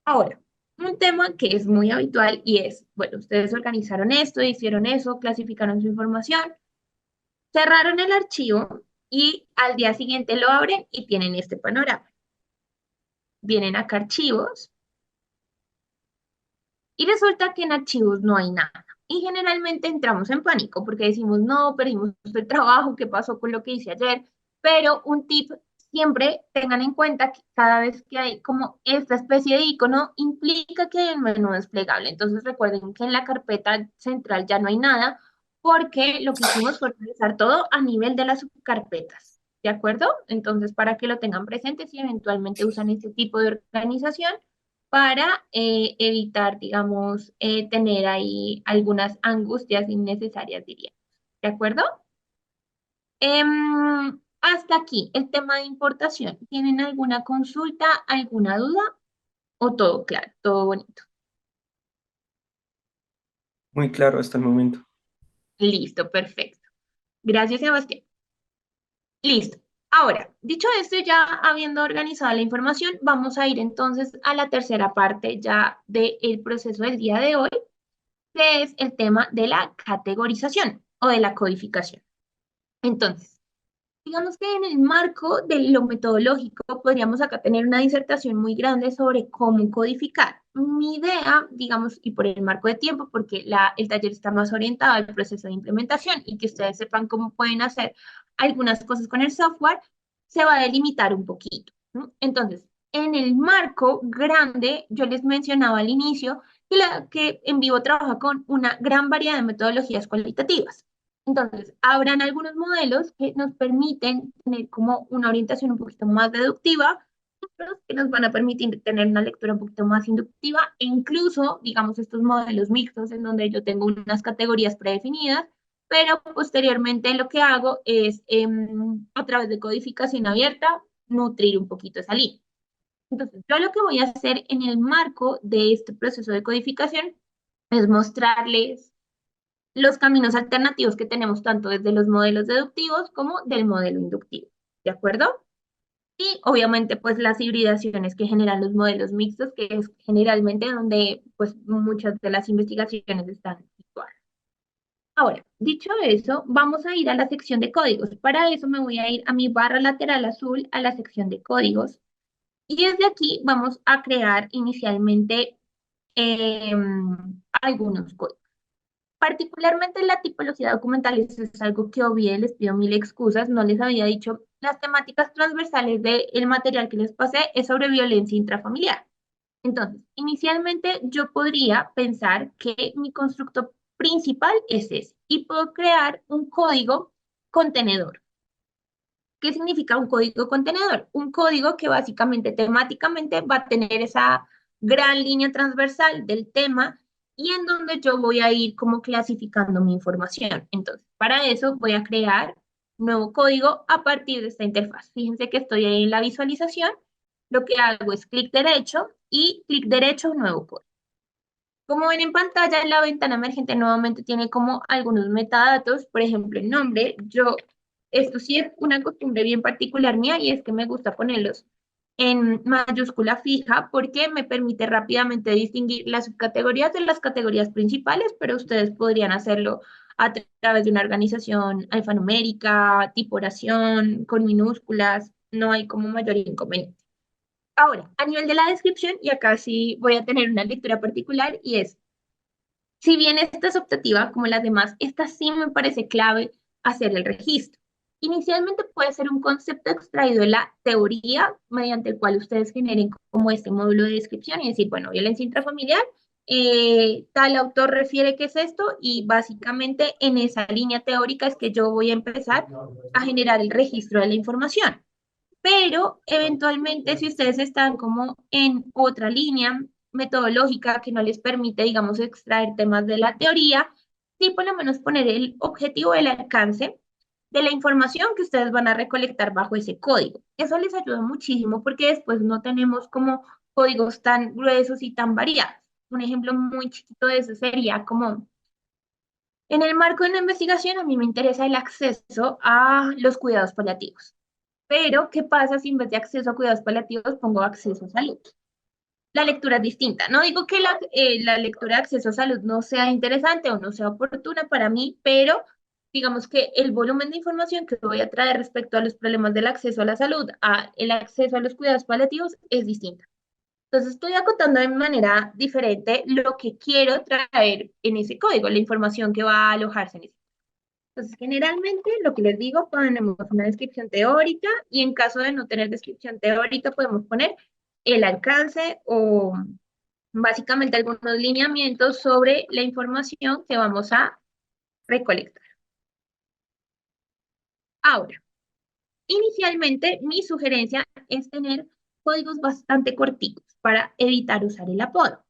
Speaker 2: Ahora, un tema que es muy habitual y es, bueno, ustedes organizaron esto, hicieron eso, clasificaron su información, cerraron el archivo y al día siguiente lo abren y tienen este panorama. Vienen acá archivos. Y resulta que en archivos no hay nada. Y generalmente entramos en pánico porque decimos, no, perdimos el trabajo, ¿qué pasó con lo que hice ayer? Pero un tip, siempre tengan en cuenta que cada vez que hay como esta especie de icono, implica que hay un menú desplegable. Entonces recuerden que en la carpeta central ya no hay nada porque lo que hicimos fue organizar todo a nivel de las subcarpetas. ¿De acuerdo? Entonces, para que lo tengan presente, si eventualmente usan este tipo de organización, para evitar, digamos, tener ahí algunas angustias innecesarias, diría. ¿De acuerdo? Hasta aquí el tema de importación. ¿Tienen alguna consulta, alguna duda? ¿O todo claro, todo bonito?
Speaker 3: Muy claro hasta el momento.
Speaker 2: Listo, perfecto. Gracias, Sebastián. Listo. Ahora, dicho esto, ya habiendo organizado la información, vamos a ir entonces a la tercera parte ya del proceso del día de hoy, que es el tema de la categorización o de la codificación. Entonces, digamos que en el marco de lo metodológico podríamos acá tener una disertación muy grande sobre cómo codificar. Mi idea, digamos, y por el marco de tiempo, porque el taller está más orientado al proceso de implementación y que ustedes sepan cómo pueden hacer algunas cosas con el software, se va a delimitar un poquito, ¿no? Entonces, en el marco grande, yo les mencionaba al inicio que en vivo trabaja con una gran variedad de metodologías cualitativas. Entonces, habrán algunos modelos que nos permiten tener como una orientación un poquito más deductiva, otros que nos van a permitir tener una lectura un poquito más inductiva, e incluso, digamos, estos modelos mixtos en donde yo tengo unas categorías predefinidas, pero posteriormente lo que hago es, a través de codificación abierta, nutrir un poquito esa línea. Entonces, yo lo que voy a hacer en el marco de este proceso de codificación es mostrarles los caminos alternativos que tenemos tanto desde los modelos deductivos como del modelo inductivo, ¿de acuerdo? Y obviamente pues las hibridaciones que generan los modelos mixtos, que es generalmente donde pues muchas de las investigaciones están situadas. Ahora, dicho eso, vamos a ir a la sección de códigos. Para eso me voy a ir a mi barra lateral azul a la sección de códigos. Y desde aquí vamos a crear inicialmente algunos códigos. Particularmente en la tipología documental, eso es algo que obvié, les pido mil excusas, no les había dicho, las temáticas transversales del material que les pasé es sobre violencia intrafamiliar. Entonces, inicialmente yo podría pensar que mi constructo principal es ese y puedo crear un código contenedor. ¿Qué significa un código contenedor? Un código que básicamente temáticamente va a tener esa gran línea transversal del tema y en donde yo voy a ir como clasificando mi información. Entonces, para eso voy a crear un nuevo código a partir de esta interfaz. Fíjense que estoy ahí en la visualización. Lo que hago es clic derecho, nuevo código. Como ven en pantalla, la ventana emergente nuevamente tiene como algunos metadatos, por ejemplo, el nombre. Esto sí es una costumbre bien particular mía y es que me gusta ponerlos en mayúscula fija porque me permite rápidamente distinguir las subcategorías de las categorías principales, pero ustedes podrían hacerlo a través de una organización alfanumérica, tipo oración, con minúsculas, no hay como mayor inconveniente. Ahora, a nivel de la descripción, y acá sí voy a tener una lectura particular, y es, si bien esta es optativa como las demás, esta sí me parece clave hacer el registro. Inicialmente puede ser un concepto extraído de la teoría mediante el cual ustedes generen como este módulo de descripción y decir, bueno, violencia intrafamiliar, tal autor refiere que es esto y básicamente en esa línea teórica es que yo voy a empezar a generar el registro de la información. Pero eventualmente si ustedes están como en otra línea metodológica que no les permite, digamos, extraer temas de la teoría, sí por lo menos poner el objetivo del alcance de la información que ustedes van a recolectar bajo ese código. Eso les ayuda muchísimo porque después no tenemos como códigos tan gruesos y tan variados. Un ejemplo muy chiquito de eso sería como en el marco de una investigación a mí me interesa el acceso a los cuidados paliativos. Pero, ¿qué pasa si en vez de acceso a cuidados paliativos pongo acceso a salud? La lectura es distinta. No digo que la lectura de acceso a salud no sea interesante o no sea oportuna para mí, pero digamos que el volumen de información que voy a traer respecto a los problemas del acceso a la salud, a el acceso a los cuidados paliativos, es distinta. Entonces, estoy acotando de manera diferente lo que quiero traer en ese código, la información que va a alojarse en ese. Entonces, generalmente lo que les digo, ponemos una descripción teórica y en caso de no tener descripción teórica, podemos poner el alcance o básicamente algunos lineamientos sobre la información que vamos a recolectar. Ahora, inicialmente mi sugerencia es tener códigos bastante corticos para evitar usar el apodo.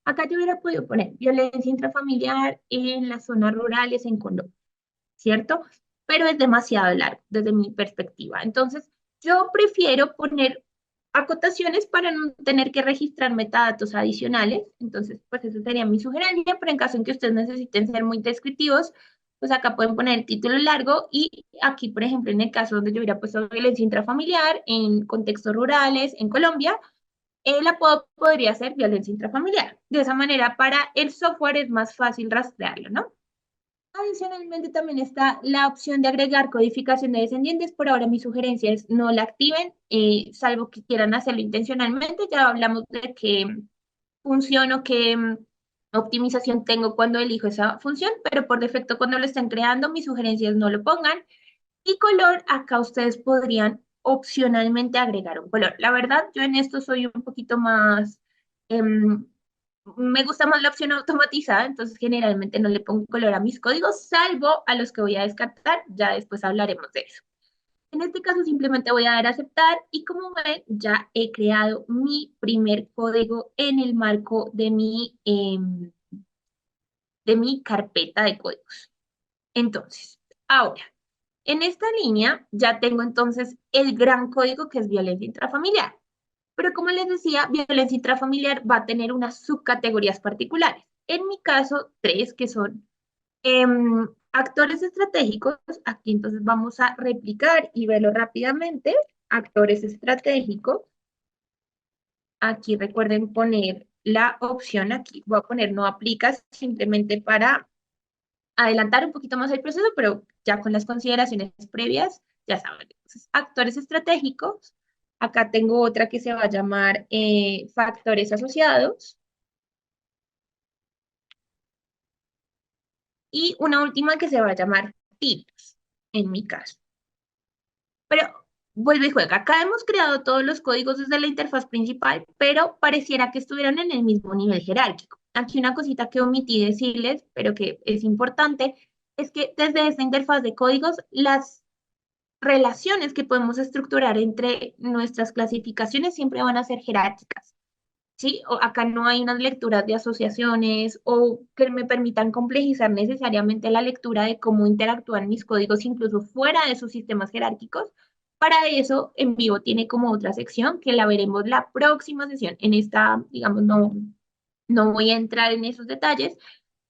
Speaker 2: Acá yo hubiera podido poner violencia intrafamiliar en las zonas rurales en Colombia. ¿Cierto? Pero es demasiado largo desde mi perspectiva. Entonces, yo prefiero poner acotaciones para no tener que registrar metadatos adicionales. Entonces, pues eso sería mi sugerencia, pero en caso en que ustedes necesiten ser muy descriptivos, pues acá pueden poner el título largo y aquí, por ejemplo, en el caso donde yo hubiera puesto violencia intrafamiliar en contextos rurales en Colombia, el apodo podría ser violencia intrafamiliar. De esa manera, para el software es más fácil rastrearlo, ¿no? Adicionalmente también está la opción de agregar codificación de descendientes. Por ahora mi sugerencia es no la activen, salvo que quieran hacerlo intencionalmente. Ya hablamos de qué función o qué optimización tengo cuando elijo esa función, pero por defecto cuando lo estén creando, mi sugerencia es no lo pongan. Y color, acá ustedes podrían opcionalmente agregar un color. La verdad, yo en esto soy un poquito más... em, me gusta más la opción automatizada, entonces generalmente no le pongo color a mis códigos, salvo a los que voy a descartar, ya después hablaremos de eso. En este caso simplemente voy a dar a aceptar y como ven ya he creado mi primer código en el marco de mi carpeta de códigos. Entonces, ahora, en esta línea ya tengo entonces el gran código que es violencia intrafamiliar. Pero como les decía, violencia intrafamiliar va a tener unas subcategorías particulares. En mi caso, tres que son actores estratégicos. Aquí entonces vamos a replicar y verlo rápidamente. Actores estratégicos. Aquí recuerden poner la opción, aquí voy a poner no aplica simplemente para adelantar un poquito más el proceso, pero ya con las consideraciones previas, ya saben. Entonces, actores estratégicos. Acá tengo otra que se va a llamar factores asociados. Y una última que se va a llamar tipos, en mi caso. Pero vuelve y juega. Acá hemos creado todos los códigos desde la interfaz principal, pero pareciera que estuvieran en el mismo nivel jerárquico. Aquí una cosita que omití decirles, pero que es importante, es que desde esta interfaz de códigos, las relaciones que podemos estructurar entre nuestras clasificaciones siempre van a ser jerárquicas. ¿Sí? Acá no hay unas lecturas de asociaciones o que me permitan complejizar necesariamente la lectura de cómo interactúan mis códigos incluso fuera de sus sistemas jerárquicos. Para eso, en vivo tiene como otra sección que la veremos la próxima sesión. En esta, digamos, no voy a entrar en esos detalles,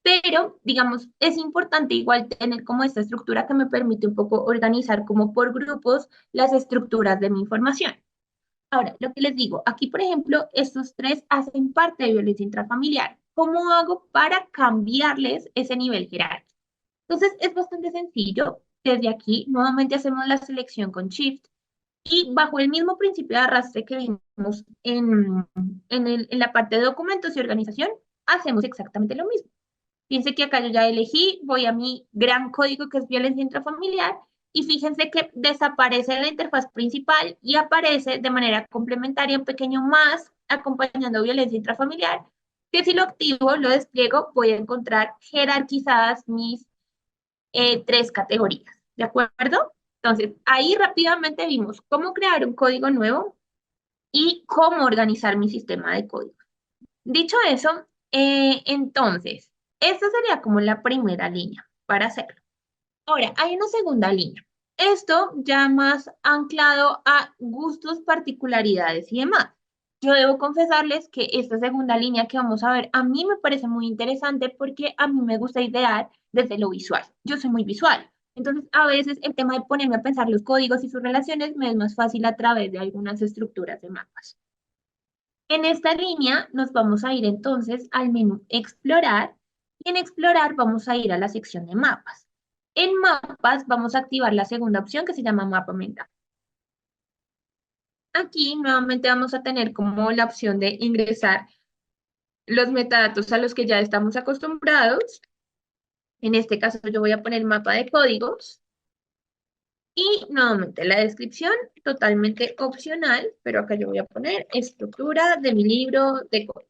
Speaker 2: pero, digamos, es importante igual tener como esta estructura que me permite un poco organizar como por grupos las estructuras de mi información. Ahora, lo que les digo, aquí, por ejemplo, estos tres hacen parte de violencia intrafamiliar. ¿Cómo hago para cambiarles ese nivel jerárquico? Entonces, es bastante sencillo. Desde aquí, nuevamente hacemos la selección con Shift y bajo el mismo principio de arrastre que vimos en la parte de documentos y organización, hacemos exactamente lo mismo. Fíjense que acá yo ya elegí, voy a mi gran código que es violencia intrafamiliar y fíjense que desaparece la interfaz principal y aparece de manera complementaria un pequeño más acompañando violencia intrafamiliar, que si lo activo, lo despliego, voy a encontrar jerarquizadas mis tres categorías, ¿de acuerdo? Entonces, ahí rápidamente vimos cómo crear un código nuevo y cómo organizar mi sistema de código. Dicho eso, entonces, esta sería como la primera línea para hacerlo. Ahora, hay una segunda línea. Esto ya más anclado a gustos, particularidades y demás. Yo debo confesarles que esta segunda línea que vamos a ver a mí me parece muy interesante porque a mí me gusta idear desde lo visual. Yo soy muy visual. Entonces, a veces el tema de ponerme a pensar los códigos y sus relaciones me es más fácil a través de algunas estructuras de mapas. En esta línea nos vamos a ir entonces al menú Explorar y en Explorar vamos a ir a la sección de mapas. En mapas vamos a activar la segunda opción que se llama mapa mental. Aquí nuevamente vamos a tener como la opción de ingresar los metadatos a los que ya estamos acostumbrados. En este caso yo voy a poner mapa de códigos y nuevamente la descripción totalmente opcional, pero acá yo voy a poner estructura de mi libro de códigos.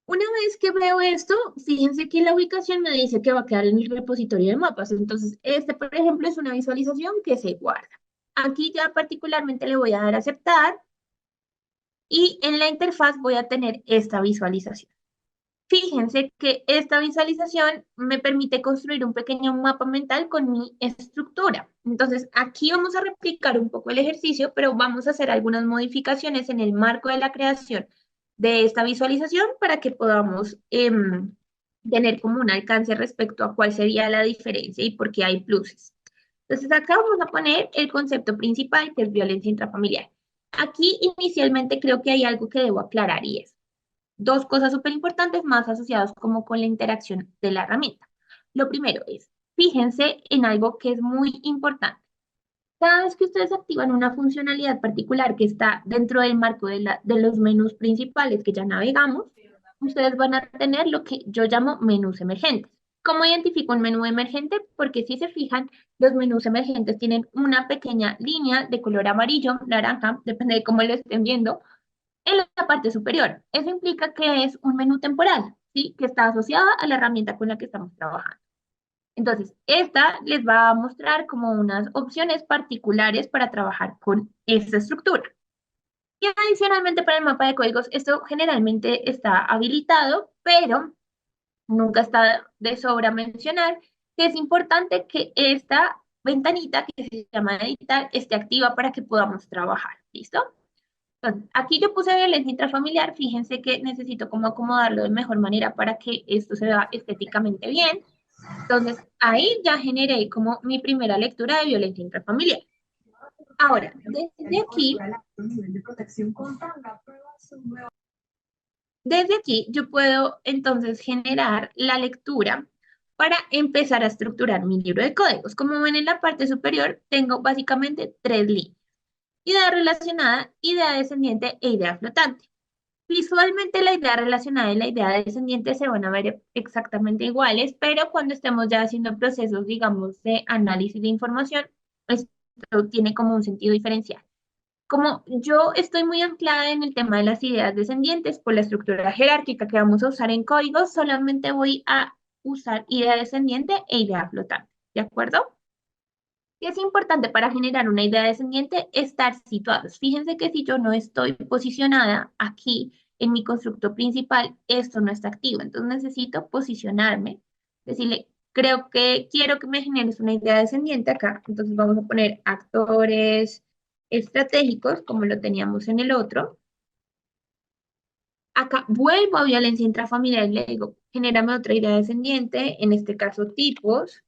Speaker 2: Una vez que veo esto, fíjense que la ubicación me dice que va a quedar en el repositorio de mapas. Entonces, este, por ejemplo, es una visualización que se guarda. Aquí ya particularmente le voy a dar a aceptar y en la interfaz voy a tener esta visualización. Fíjense que esta visualización me permite construir un pequeño mapa mental con mi estructura. Entonces, aquí vamos a replicar un poco el ejercicio, pero vamos a hacer algunas modificaciones en el marco de la creación de esta visualización para que podamos tener como un alcance respecto a cuál sería la diferencia y por qué hay pluses. Entonces, acá vamos a poner el concepto principal, que es violencia intrafamiliar. Aquí inicialmente creo que hay algo que debo aclarar y es dos cosas súper importantes más asociadas como con la interacción de la herramienta. Lo primero es, fíjense en algo que es muy importante. Cada vez que ustedes activan una funcionalidad particular que está dentro del marco de los menús principales que ya navegamos, ustedes van a tener lo que yo llamo menús emergentes. ¿Cómo identifico un menú emergente? Porque si se fijan, los menús emergentes tienen una pequeña línea de color amarillo, naranja, depende de cómo lo estén viendo, en la parte superior. Eso implica que es un menú temporal, ¿sí? Que está asociada a la herramienta con la que estamos trabajando. Entonces, esta les va a mostrar como unas opciones particulares para trabajar con esta estructura. Y adicionalmente para el mapa de códigos, esto generalmente está habilitado, pero nunca está de sobra mencionar que es importante que esta ventanita que se llama editar esté activa para que podamos trabajar. ¿Listo? Entonces, aquí yo puse violencia intrafamiliar, fíjense que necesito como acomodarlo de mejor manera para que esto se vea estéticamente bien. Entonces, ahí ya generé como mi primera lectura de violencia intrafamiliar. Ahora, desde aquí yo puedo entonces generar la lectura para empezar a estructurar mi libro de códigos. Como ven en la parte superior, tengo básicamente tres líneas: idea relacionada, idea descendiente e idea flotante. Visualmente la idea relacionada y la idea descendiente se van a ver exactamente iguales, pero cuando estemos ya haciendo procesos, digamos, de análisis de información, esto tiene como un sentido diferencial. Como yo estoy muy anclada en el tema de las ideas descendientes por la estructura jerárquica que vamos a usar en código, solamente voy a usar idea descendiente e idea flotante. ¿De acuerdo? Y es importante para generar una idea descendiente estar situados. Fíjense que si yo no estoy posicionada aquí en mi constructo principal, esto no está activo. Entonces necesito posicionarme, decirle, creo que quiero que me generes una idea descendiente acá. Entonces vamos a poner actores estratégicos, como lo teníamos en el otro. Acá vuelvo a violencia intrafamiliar y le digo, genérame otra idea descendiente, en este caso tipos,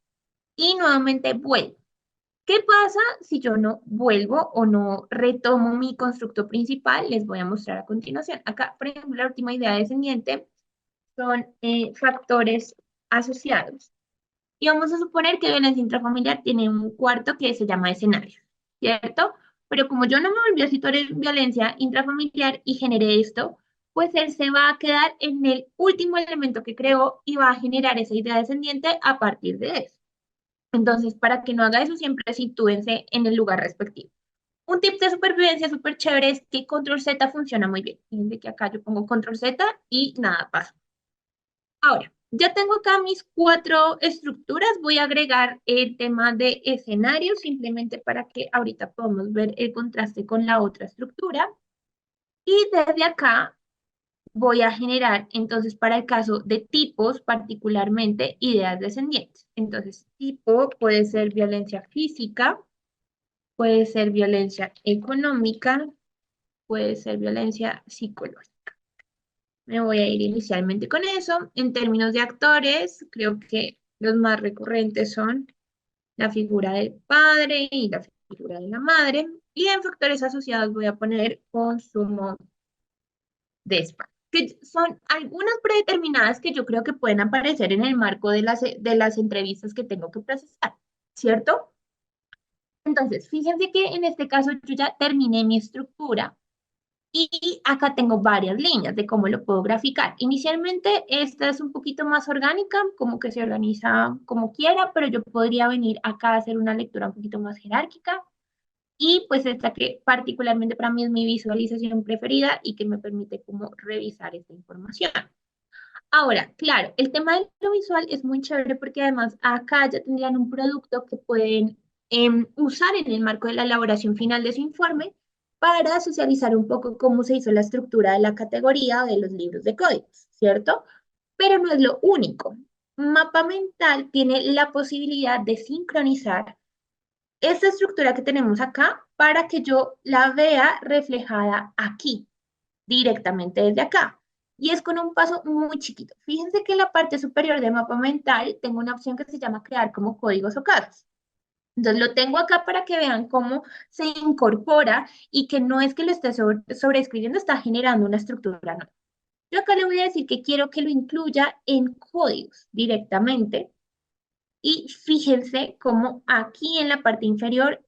Speaker 2: y nuevamente vuelvo. ¿Qué pasa si yo no vuelvo o no retomo mi constructo principal? Les voy a mostrar a continuación. Acá, por ejemplo, la última idea descendiente son factores asociados. Y vamos a suponer que violencia intrafamiliar tiene un cuarto que se llama escenario, ¿cierto? Pero como yo no me volví a situar en violencia intrafamiliar y generé esto, pues él se va a quedar en el último elemento que creó y va a generar esa idea descendiente a partir de eso. Entonces, para que no haga eso, siempre sitúense en el lugar respectivo. Un tip de supervivencia súper chévere es que control Z funciona muy bien. Fíjense que acá yo pongo control Z y nada pasa. Ahora, ya tengo acá mis cuatro estructuras. Voy a agregar el tema de escenario simplemente para que ahorita podamos ver el contraste con la otra estructura. Y desde acá voy a generar, entonces, para el caso de tipos, particularmente ideas descendientes. Entonces, tipo puede ser violencia física, puede ser violencia económica, puede ser violencia psicológica. Me voy a ir inicialmente con eso. En términos de actores, creo que los más recurrentes son la figura del padre y la figura de la madre. Y en factores asociados voy a poner consumo de espacio, que son algunas predeterminadas que yo creo que pueden aparecer en el marco de las entrevistas que tengo que procesar, ¿cierto? Entonces, fíjense que en este caso yo ya terminé mi estructura y acá tengo varias líneas de cómo lo puedo graficar. Inicialmente esta es un poquito más orgánica, como que se organiza como quiera, pero yo podría venir acá a hacer una lectura un poquito más jerárquica. Y pues esta que particularmente para mí es mi visualización preferida y que me permite como revisar esta información. Ahora, claro, el tema de lo visual es muy chévere porque además acá ya tendrían un producto que pueden usar en el marco de la elaboración final de su informe para socializar un poco cómo se hizo la estructura de la categoría de los libros de códigos, ¿cierto? Pero no es lo único. Mapa mental tiene la posibilidad de sincronizar esta estructura que tenemos acá para que yo la vea reflejada aquí, directamente desde acá. Y es con un paso muy chiquito. Fíjense que en la parte superior de mapa mental tengo una opción que se llama crear como códigos o casos. Entonces lo tengo acá para que vean cómo se incorpora y que no es que lo esté sobreescribiendo, está generando una estructura nueva. Yo acá le voy a decir que quiero que lo incluya en códigos directamente. Y fíjense cómo aquí en la parte inferior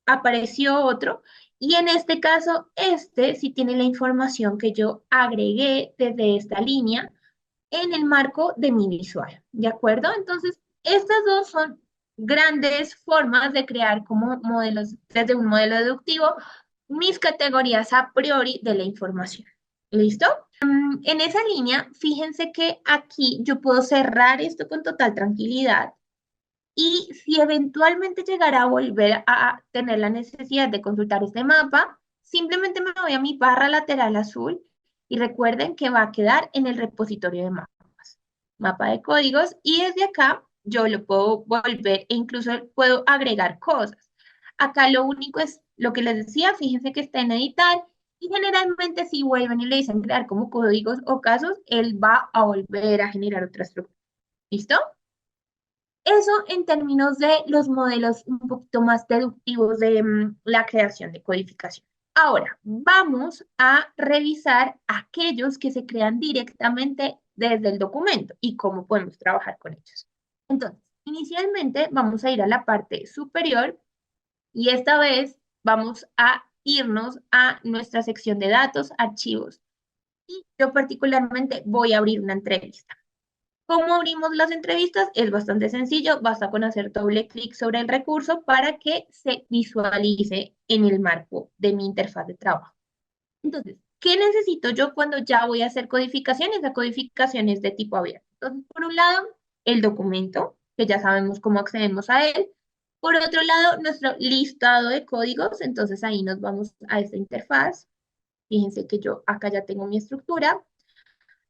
Speaker 2: apareció otro. Y en este caso, este sí tiene la información que yo agregué desde esta línea en el marco de mi visual. ¿De acuerdo? Entonces, estas dos son grandes formas de crear como modelos, desde un modelo deductivo, mis categorías a priori de la información. ¿Listo? En esa línea, fíjense que aquí yo puedo cerrar esto con total tranquilidad y si eventualmente llegara a volver a tener la necesidad de consultar este mapa, simplemente me voy a mi barra lateral azul y recuerden que va a quedar en el repositorio de mapas, mapa de códigos, y desde acá yo lo puedo volver e incluso puedo agregar cosas. Acá lo único es lo que les decía, fíjense que está en editar y generalmente si vuelven y le dicen crear como códigos o casos, él va a volver a generar otra estructura. ¿Listo? Eso en términos de los modelos un poquito más deductivos de la creación de codificación. Ahora, vamos a revisar aquellos que se crean directamente desde el documento y cómo podemos trabajar con ellos. Entonces, inicialmente vamos a ir a la parte superior y esta vez vamos a irnos a nuestra sección de datos, archivos. Y yo particularmente voy a abrir una entrevista. ¿Cómo abrimos las entrevistas? Es bastante sencillo, basta con hacer doble clic sobre el recurso para que se visualice en el marco de mi interfaz de trabajo. Entonces, ¿qué necesito yo cuando ya voy a hacer codificaciones? La codificación es de tipo abierto. Entonces, por un lado, el documento, que ya sabemos cómo accedemos a él. Por otro lado, nuestro listado de códigos. Entonces, ahí nos vamos a esta interfaz. Fíjense que yo acá ya tengo mi estructura.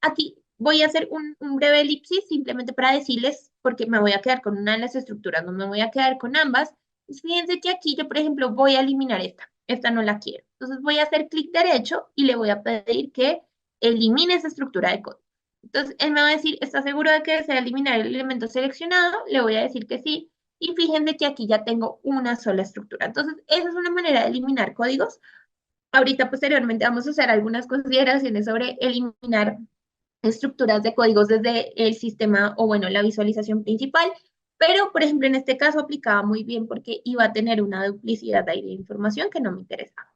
Speaker 2: Aquí voy a hacer un breve elipsis simplemente para decirles, porque me voy a quedar con una de las estructuras, no me voy a quedar con ambas. Pues fíjense que aquí yo, por ejemplo, voy a eliminar esta no la quiero. Entonces voy a hacer clic derecho y le voy a pedir que elimine esa estructura de código. Entonces él me va a decir, ¿está seguro de que desea eliminar el elemento seleccionado? Le voy a decir que sí. Y fíjense que aquí ya tengo una sola estructura. Entonces, esa es una manera de eliminar códigos. Ahorita posteriormente vamos a hacer algunas consideraciones sobre eliminar estructuras de códigos desde el sistema o bueno, la visualización principal, pero por ejemplo en este caso aplicaba muy bien porque iba a tener una duplicidad ahí de información que no me interesaba.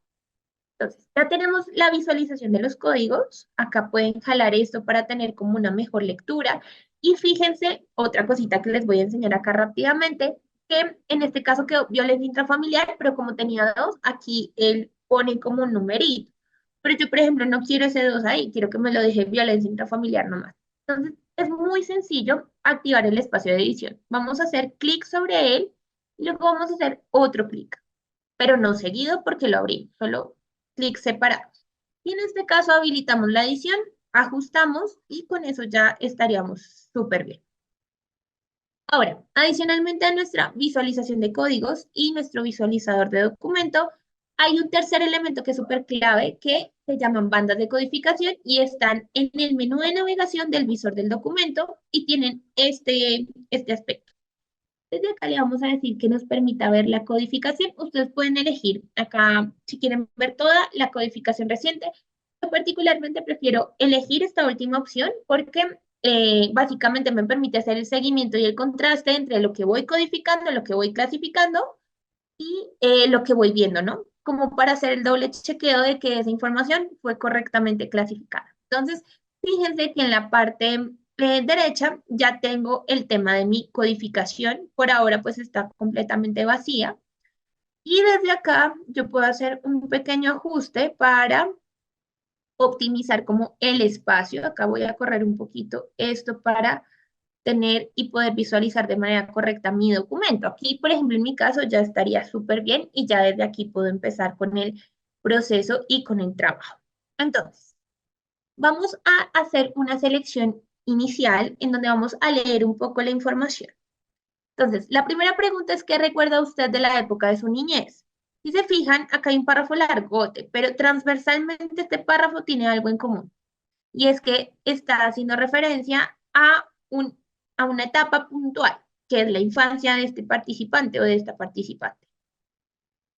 Speaker 2: Entonces, ya tenemos la visualización de los códigos. Acá pueden jalar esto para tener como una mejor lectura. Y fíjense, otra cosita que les voy a enseñar acá rápidamente, que en este caso quedó violencia intrafamiliar, pero como tenía dos, aquí él pone como un numerito. Pero yo, por ejemplo, no quiero ese dos ahí, quiero que me lo deje violencia intrafamiliar nomás. Entonces, es muy sencillo activar el espacio de edición. Vamos a hacer clic sobre él y luego vamos a hacer otro clic, pero no seguido porque lo abrimos, solo clics separados. Y en este caso habilitamos la edición, ajustamos y con eso ya estaríamos súper bien. Ahora, adicionalmente a nuestra visualización de códigos y nuestro visualizador de documento, hay un tercer elemento que es súper clave que se llaman bandas de codificación y están en el menú de navegación del visor del documento y tienen este aspecto. Desde acá le vamos a decir que nos permita ver la codificación. Ustedes pueden elegir acá si quieren ver toda la codificación reciente. Yo particularmente prefiero elegir esta última opción porque básicamente me permite hacer el seguimiento y el contraste entre lo que voy codificando, lo que voy clasificando y lo que voy viendo, ¿no? Como para hacer el doble chequeo de que esa información fue correctamente clasificada. Entonces, fíjense que en la parte derecha ya tengo el tema de mi codificación. Por ahora pues está completamente vacía. Y desde acá yo puedo hacer un pequeño ajuste para optimizar como el espacio. Acá voy a correr un poquito esto para tener y poder visualizar de manera correcta mi documento. Aquí, por ejemplo, en mi caso ya estaría súper bien y ya desde aquí puedo empezar con el proceso y con el trabajo. Entonces, vamos a hacer una selección inicial en donde vamos a leer un poco la información. Entonces, la primera pregunta es, ¿qué recuerda usted de la época de su niñez? Si se fijan, acá hay un párrafo largote, pero transversalmente este párrafo tiene algo en común. Y es que está haciendo referencia a una etapa puntual, que es la infancia de este participante o de esta participante.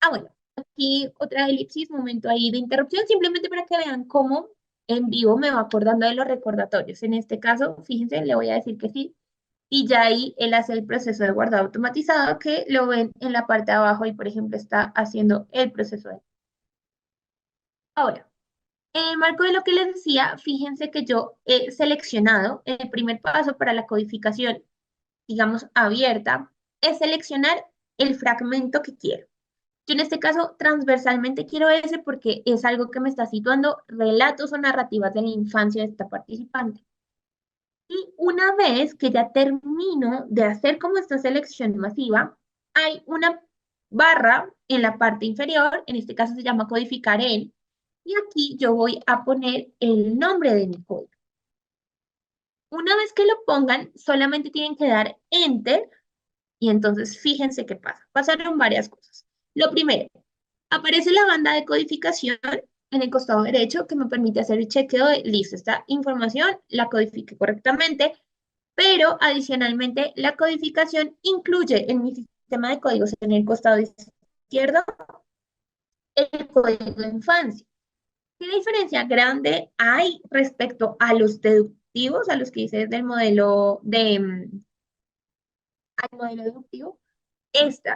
Speaker 2: Bueno, aquí otra elipsis, momento ahí de interrupción, simplemente para que vean cómo en vivo me va acordando de los recordatorios. En este caso, fíjense, le voy a decir que sí, y ya ahí él hace el proceso de guardado automatizado que lo ven en la parte de abajo y, por ejemplo, está haciendo el proceso de... Ahora, en el marco de lo que les decía, fíjense que yo he seleccionado el primer paso para la codificación, digamos, abierta, es seleccionar el fragmento que quiero. Yo en este caso transversalmente quiero ese porque es algo que me está situando relatos o narrativas de la infancia de esta participante. Y una vez que ya termino de hacer como esta selección masiva, hay una barra en la parte inferior, en este caso se llama codificar en, y aquí yo voy a poner el nombre de mi código. Una vez que lo pongan, solamente tienen que dar Enter y entonces fíjense qué pasa. Pasaron varias cosas. Lo primero, aparece la banda de codificación en el costado derecho que me permite hacer el chequeo de, listo, esta información la codifique correctamente, pero adicionalmente la codificación incluye en mi sistema de códigos en el costado izquierdo el código de infancia. ¿Qué diferencia grande hay respecto a los deductivos, a los que hice del modelo al modelo deductivo?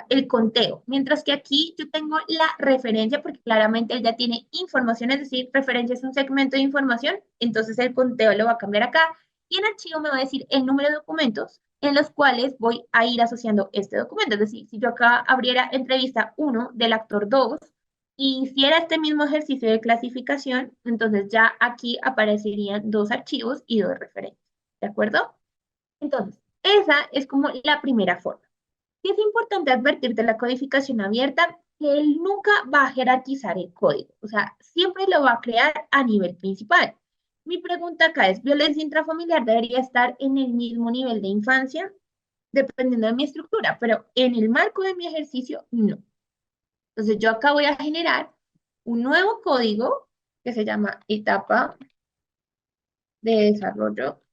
Speaker 2: El conteo, mientras que aquí yo tengo la referencia porque claramente él ya tiene información, es decir, referencia es un segmento de información, entonces el conteo lo va a cambiar acá y en archivo me va a decir el número de documentos en los cuales voy a ir asociando este documento, es decir, si yo acá abriera entrevista 1 del actor 2 y hiciera este mismo ejercicio de clasificación, entonces ya aquí aparecerían dos archivos y dos referencias, ¿de acuerdo? Entonces, esa es como la primera forma. Y es importante advertir de la codificación abierta que él nunca va a jerarquizar el código, o sea, siempre lo va a crear a nivel principal. Mi pregunta acá es, ¿violencia intrafamiliar debería estar en el mismo nivel de infancia? Dependiendo de mi estructura, pero en el marco de mi ejercicio, no. Entonces yo acá voy a generar un nuevo código que se llama etapa de desarrollo.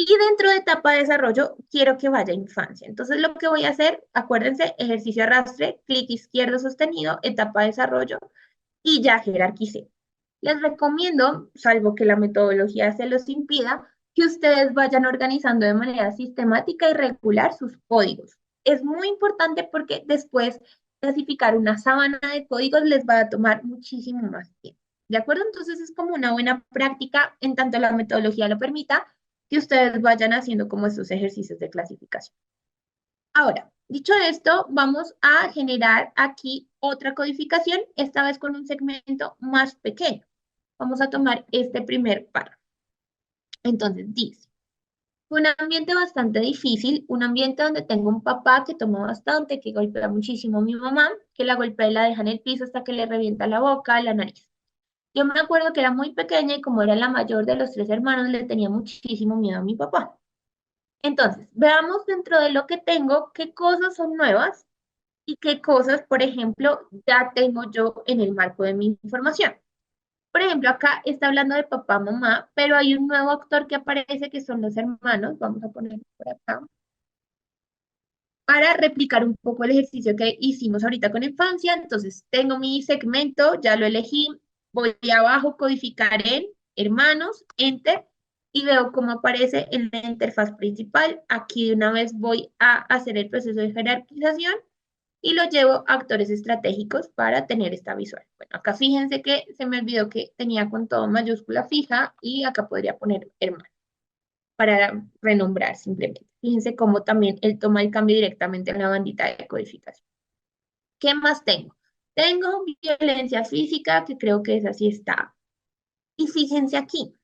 Speaker 2: Y dentro de etapa de desarrollo, quiero que vaya a infancia. Entonces, lo que voy a hacer, acuérdense, ejercicio arrastre, clic izquierdo sostenido, etapa de desarrollo, y ya jerarquicé. Les recomiendo, salvo que la metodología se los impida, que ustedes vayan organizando de manera sistemática y regular sus códigos. Es muy importante porque después clasificar una sábana de códigos les va a tomar muchísimo más tiempo. ¿De acuerdo? Entonces es como una buena práctica, en tanto la metodología lo permita, que ustedes vayan haciendo como estos ejercicios de clasificación. Ahora, dicho esto, vamos a generar aquí otra codificación, esta vez con un segmento más pequeño. Vamos a tomar este primer párrafo. Entonces dice, fue un ambiente bastante difícil, un ambiente donde tengo un papá que toma bastante, que golpea muchísimo a mi mamá, que la golpea y la deja en el piso hasta que le revienta la boca, la nariz. Yo me acuerdo que era muy pequeña y como era la mayor de los tres hermanos, le tenía muchísimo miedo a mi papá. Entonces, veamos dentro de lo que tengo qué cosas son nuevas y qué cosas, por ejemplo, ya tengo yo en el marco de mi información. Por ejemplo, acá está hablando de papá, mamá, pero hay un nuevo actor que aparece que son los hermanos. Vamos a ponerlo por acá. Para replicar un poco el ejercicio que hicimos ahorita con infancia. Entonces, tengo mi segmento, ya lo elegí. Voy abajo, codificar en hermanos, enter, y veo cómo aparece en la interfaz principal. Aquí de una vez voy a hacer el proceso de jerarquización y lo llevo a actores estratégicos para tener esta visual. Bueno, acá fíjense que se me olvidó que tenía con todo mayúscula fija y acá podría poner hermano para renombrar simplemente. Fíjense cómo también él toma el cambio directamente en la bandita de codificación. ¿Qué más tengo? Tengo violencia física, que creo que esa sí está. Y fíjense aquí,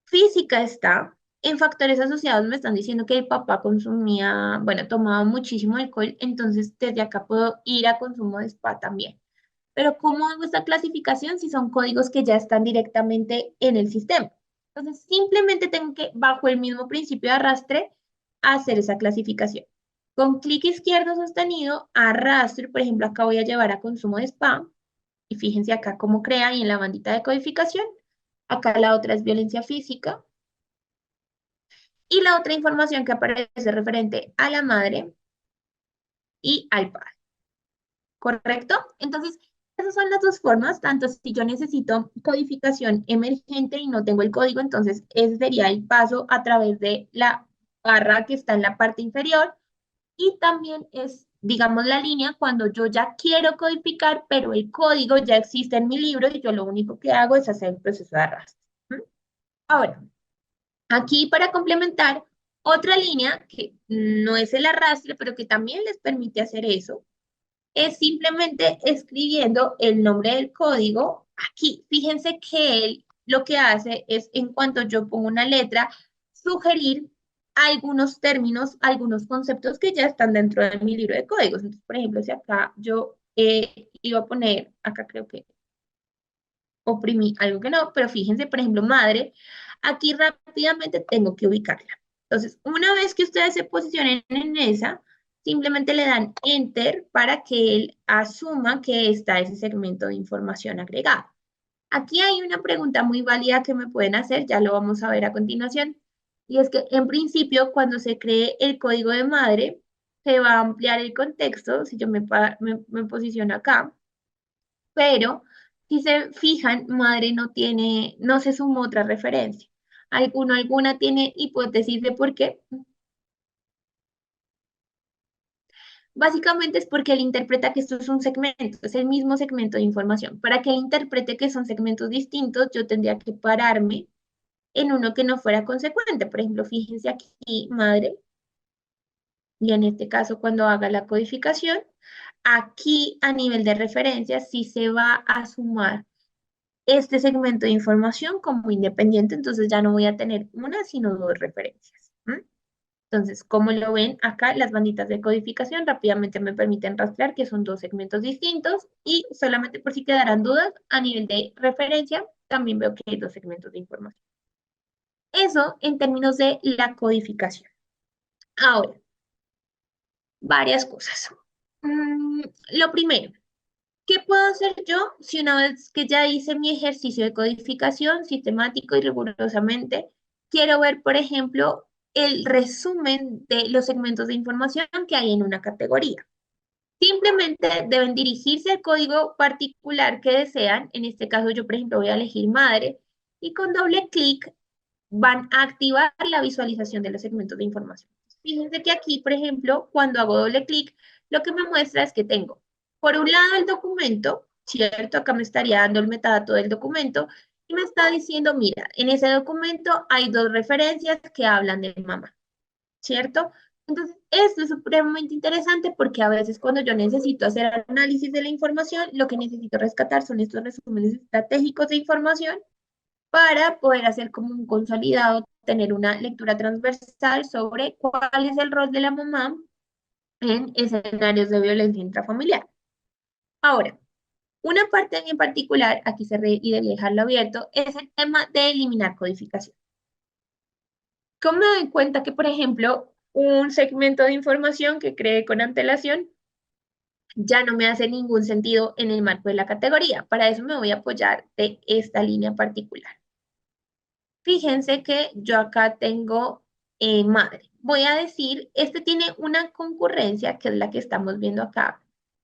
Speaker 2: física está. En factores asociados me están diciendo que el papá consumía, bueno, tomaba muchísimo alcohol, entonces desde acá puedo ir a consumo de spa también. Pero ¿cómo hago esta clasificación si son códigos que ya están directamente en el sistema? Entonces, simplemente tengo que, bajo el mismo principio de arrastre, hacer esa clasificación. Con clic izquierdo sostenido, arrastro, por ejemplo, acá voy a llevar a consumo de spam, y fíjense acá cómo crea y en la bandita de codificación. Acá la otra es violencia física. Y la otra información que aparece referente a la madre y al padre. ¿Correcto? Entonces, esas son las dos formas, tanto si yo necesito codificación emergente y no tengo el código, entonces ese sería el paso a través de la barra que está en la parte inferior y también es, digamos, la línea cuando yo ya quiero codificar, pero el código ya existe en mi libro y yo lo único que hago es hacer el proceso de arrastre. ¿Mm? Ahora, aquí para complementar, otra línea que no es el arrastre, pero que también les permite hacer eso, es simplemente escribiendo el nombre del código aquí. Fíjense que él lo que hace es, en cuanto yo pongo una letra, sugerir algunos términos, algunos conceptos que ya están dentro de mi libro de códigos. Entonces, por ejemplo, si acá yo iba a poner, acá creo que oprimí algo que no, pero fíjense, por ejemplo, madre, aquí rápidamente tengo que ubicarla. Entonces, una vez que ustedes se posicionen en esa, simplemente le dan enter para que él asuma que está ese segmento de información agregado. Aquí hay una pregunta muy válida que me pueden hacer, ya lo vamos a ver a continuación, y es que en principio cuando se cree el código de madre, se va a ampliar el contexto, si yo me posiciono acá, pero si se fijan, madre no tiene, no se sumó otra referencia. Alguna tiene hipótesis de por qué. Básicamente es porque él interpreta que esto es un segmento, es el mismo segmento de información. Para que él interprete que son segmentos distintos, yo tendría que pararme en uno que no fuera consecuente. Por ejemplo, fíjense aquí, madre, y en este caso cuando haga la codificación, aquí a nivel de referencia sí se va a sumar este segmento de información como independiente, entonces ya no voy a tener una, sino dos referencias. ¿M? Entonces, como lo ven acá, las banditas de codificación rápidamente me permiten rastrear que son dos segmentos distintos y solamente por si quedaran dudas, a nivel de referencia, también veo que hay dos segmentos de información. Eso en términos de la codificación. Ahora, varias cosas. Lo primero, ¿qué puedo hacer yo si una vez que ya hice mi ejercicio de codificación sistemático y rigurosamente, quiero ver, por ejemplo, el resumen de los segmentos de información que hay en una categoría? Simplemente deben dirigirse al código particular que desean. En este caso, yo, por ejemplo, voy a elegir madre y con doble clic van a activar la visualización de los segmentos de información. Fíjense que aquí, por ejemplo, cuando hago doble clic, lo que me muestra es que tengo, por un lado, el documento, ¿cierto? Acá me estaría dando el metadato del documento y me está diciendo, mira, en ese documento hay dos referencias que hablan de mamá, ¿cierto? Entonces, esto es supremamente interesante porque a veces cuando yo necesito hacer análisis de la información, lo que necesito rescatar son estos resúmenes estratégicos de información para poder hacer como un consolidado, tener una lectura transversal sobre cuál es el rol de la mamá en escenarios de violencia intrafamiliar. Ahora, una parte en particular, aquí cerré y debí dejarlo abierto, es el tema de eliminar codificación. ¿Cómo me doy cuenta que, por ejemplo, un segmento de información que cree con antelación ya no me hace ningún sentido en el marco de la categoría? Para eso me voy a apoyar de esta línea particular. Fíjense que yo acá tengo madre. Voy a decir, este tiene una concurrencia, que es la que estamos viendo acá,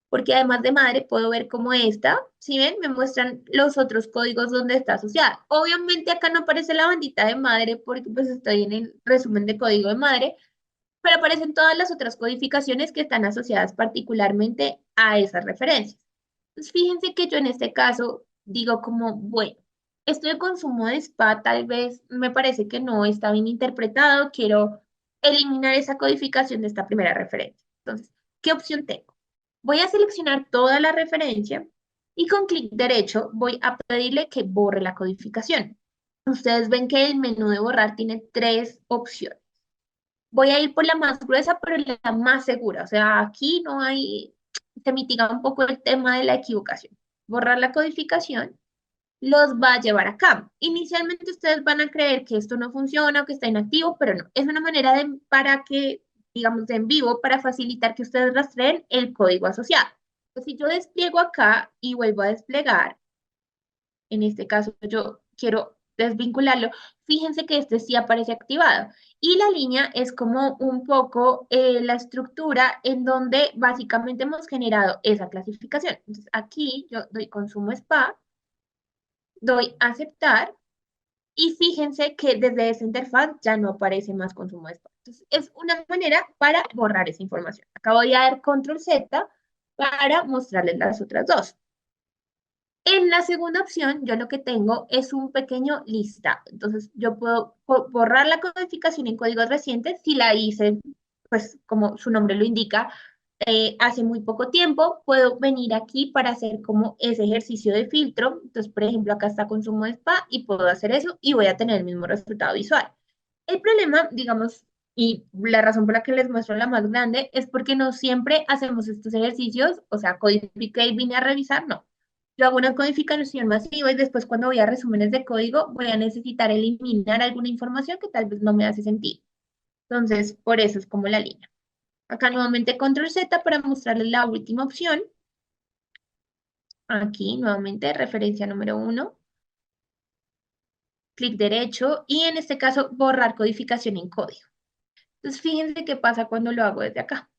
Speaker 2: porque además de madre puedo ver como esta, si ven, me muestran los otros códigos donde está asociada. Obviamente acá no aparece la bandita de madre porque pues estoy en el resumen de código de madre, pero aparecen todas las otras codificaciones que están asociadas particularmente a esas referencias. Entonces, fíjense que yo en este caso digo como, bueno, esto de consumo de spa tal vez me parece que no está bien interpretado, quiero eliminar esa codificación de esta primera referencia. Entonces, ¿qué opción tengo? Voy a seleccionar toda la referencia y con clic derecho voy a pedirle que borre la codificación. Ustedes ven que el menú de borrar tiene tres opciones. Voy a ir por la más gruesa, pero la más segura. O sea, aquí no hay, se mitiga un poco el tema de la equivocación. Borrar la codificación los va a llevar a cabo. Inicialmente ustedes van a creer que esto no funciona o que está inactivo, pero no. Es una manera para que, digamos, de en vivo, para facilitar que ustedes rastreen el código asociado. Entonces, si yo despliego acá y vuelvo a desplegar, en este caso yo quiero desvincularlo, fíjense que este sí aparece activado. Y la línea es como un poco la estructura en donde básicamente hemos generado esa clasificación. Entonces, aquí yo doy consumo spa, doy aceptar y fíjense que desde esa interfaz ya no aparece más consumo de espacio. Entonces, es una manera para borrar esa información. Acabo de dar control Z para mostrarles las otras dos. En la segunda opción, yo lo que tengo es un pequeño listado. Entonces, yo puedo borrar la codificación en códigos recientes si la hice, pues como su nombre lo indica, hace muy poco tiempo. Puedo venir aquí para hacer como ese ejercicio de filtro. Entonces, por ejemplo, acá está consumo de spa y puedo hacer eso y voy a tener el mismo resultado visual. El problema, digamos, y la razón por la que les muestro la más grande es porque no siempre hacemos estos ejercicios, o sea, codifiqué y vine a revisar, no. Yo hago una codificación masiva y después cuando voy a resúmenes de código voy a necesitar eliminar alguna información que tal vez no me hace sentido. Entonces, por eso es como la línea. Acá nuevamente control Z para mostrarles la última opción. Aquí nuevamente referencia número 1, clic derecho y en este caso borrar codificación en código. Entonces, fíjense qué pasa cuando lo hago desde acá.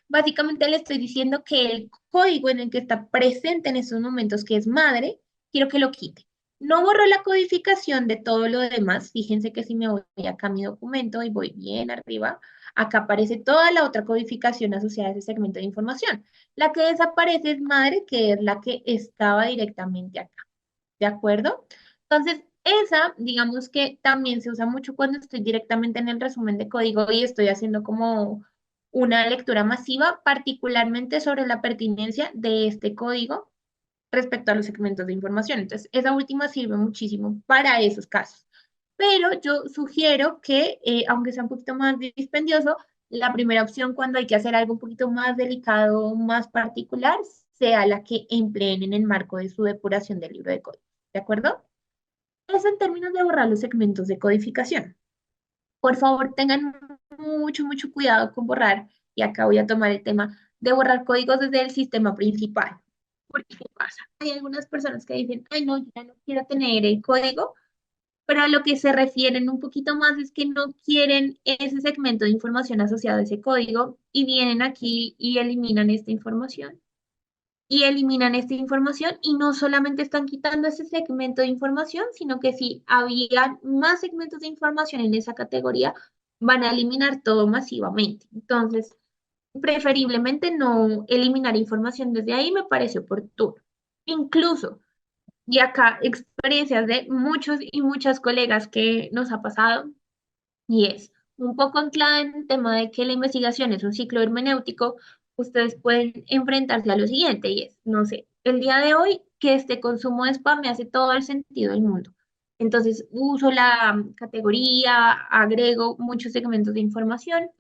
Speaker 2: Básicamente le estoy diciendo que el código en el que está presente en estos momentos, que es madre, quiero que lo quite. No borro la codificación de todo lo demás. Fíjense que si me voy acá a mi documento y voy bien arriba, acá aparece toda la otra codificación asociada a ese segmento de información. La que desaparece es madre, que es la que estaba directamente acá. ¿De acuerdo? Entonces, esa, digamos que también se usa mucho cuando estoy directamente en el resumen de código y estoy haciendo como una lectura masiva, particularmente sobre la pertinencia de este código respecto a los segmentos de información. Entonces, esa última sirve muchísimo para esos casos. Pero yo sugiero que, aunque sea un poquito más dispendioso, la primera opción cuando hay que hacer algo un poquito más delicado, más particular, sea la que empleen en el marco de su depuración del libro de código. ¿De acuerdo? Eso en términos de borrar los segmentos de codificación. Por favor, tengan mucho cuidado con borrar, y acá voy a tomar el tema de borrar códigos desde el sistema principal. Porque, ¿qué pasa? Hay algunas personas que dicen, ay, no, yo ya no quiero tener el código, pero a lo que se refieren un poquito más es que no quieren ese segmento de información asociado a ese código y vienen aquí y eliminan esta información y eliminan esta información y no solamente están quitando ese segmento de información, sino que si había más segmentos de información en esa categoría, van a eliminar todo masivamente. Entonces, preferiblemente no eliminar información desde ahí me parece oportuno. Incluso, y acá experiencias de muchos y muchas colegas que nos ha pasado, y es un poco anclada en el tema de que la investigación es un ciclo hermenéutico, ustedes pueden enfrentarse a lo siguiente, y es, no sé, el día de hoy que este consumo de spam me hace todo el sentido del mundo. Entonces uso la categoría, agrego muchos segmentos de información,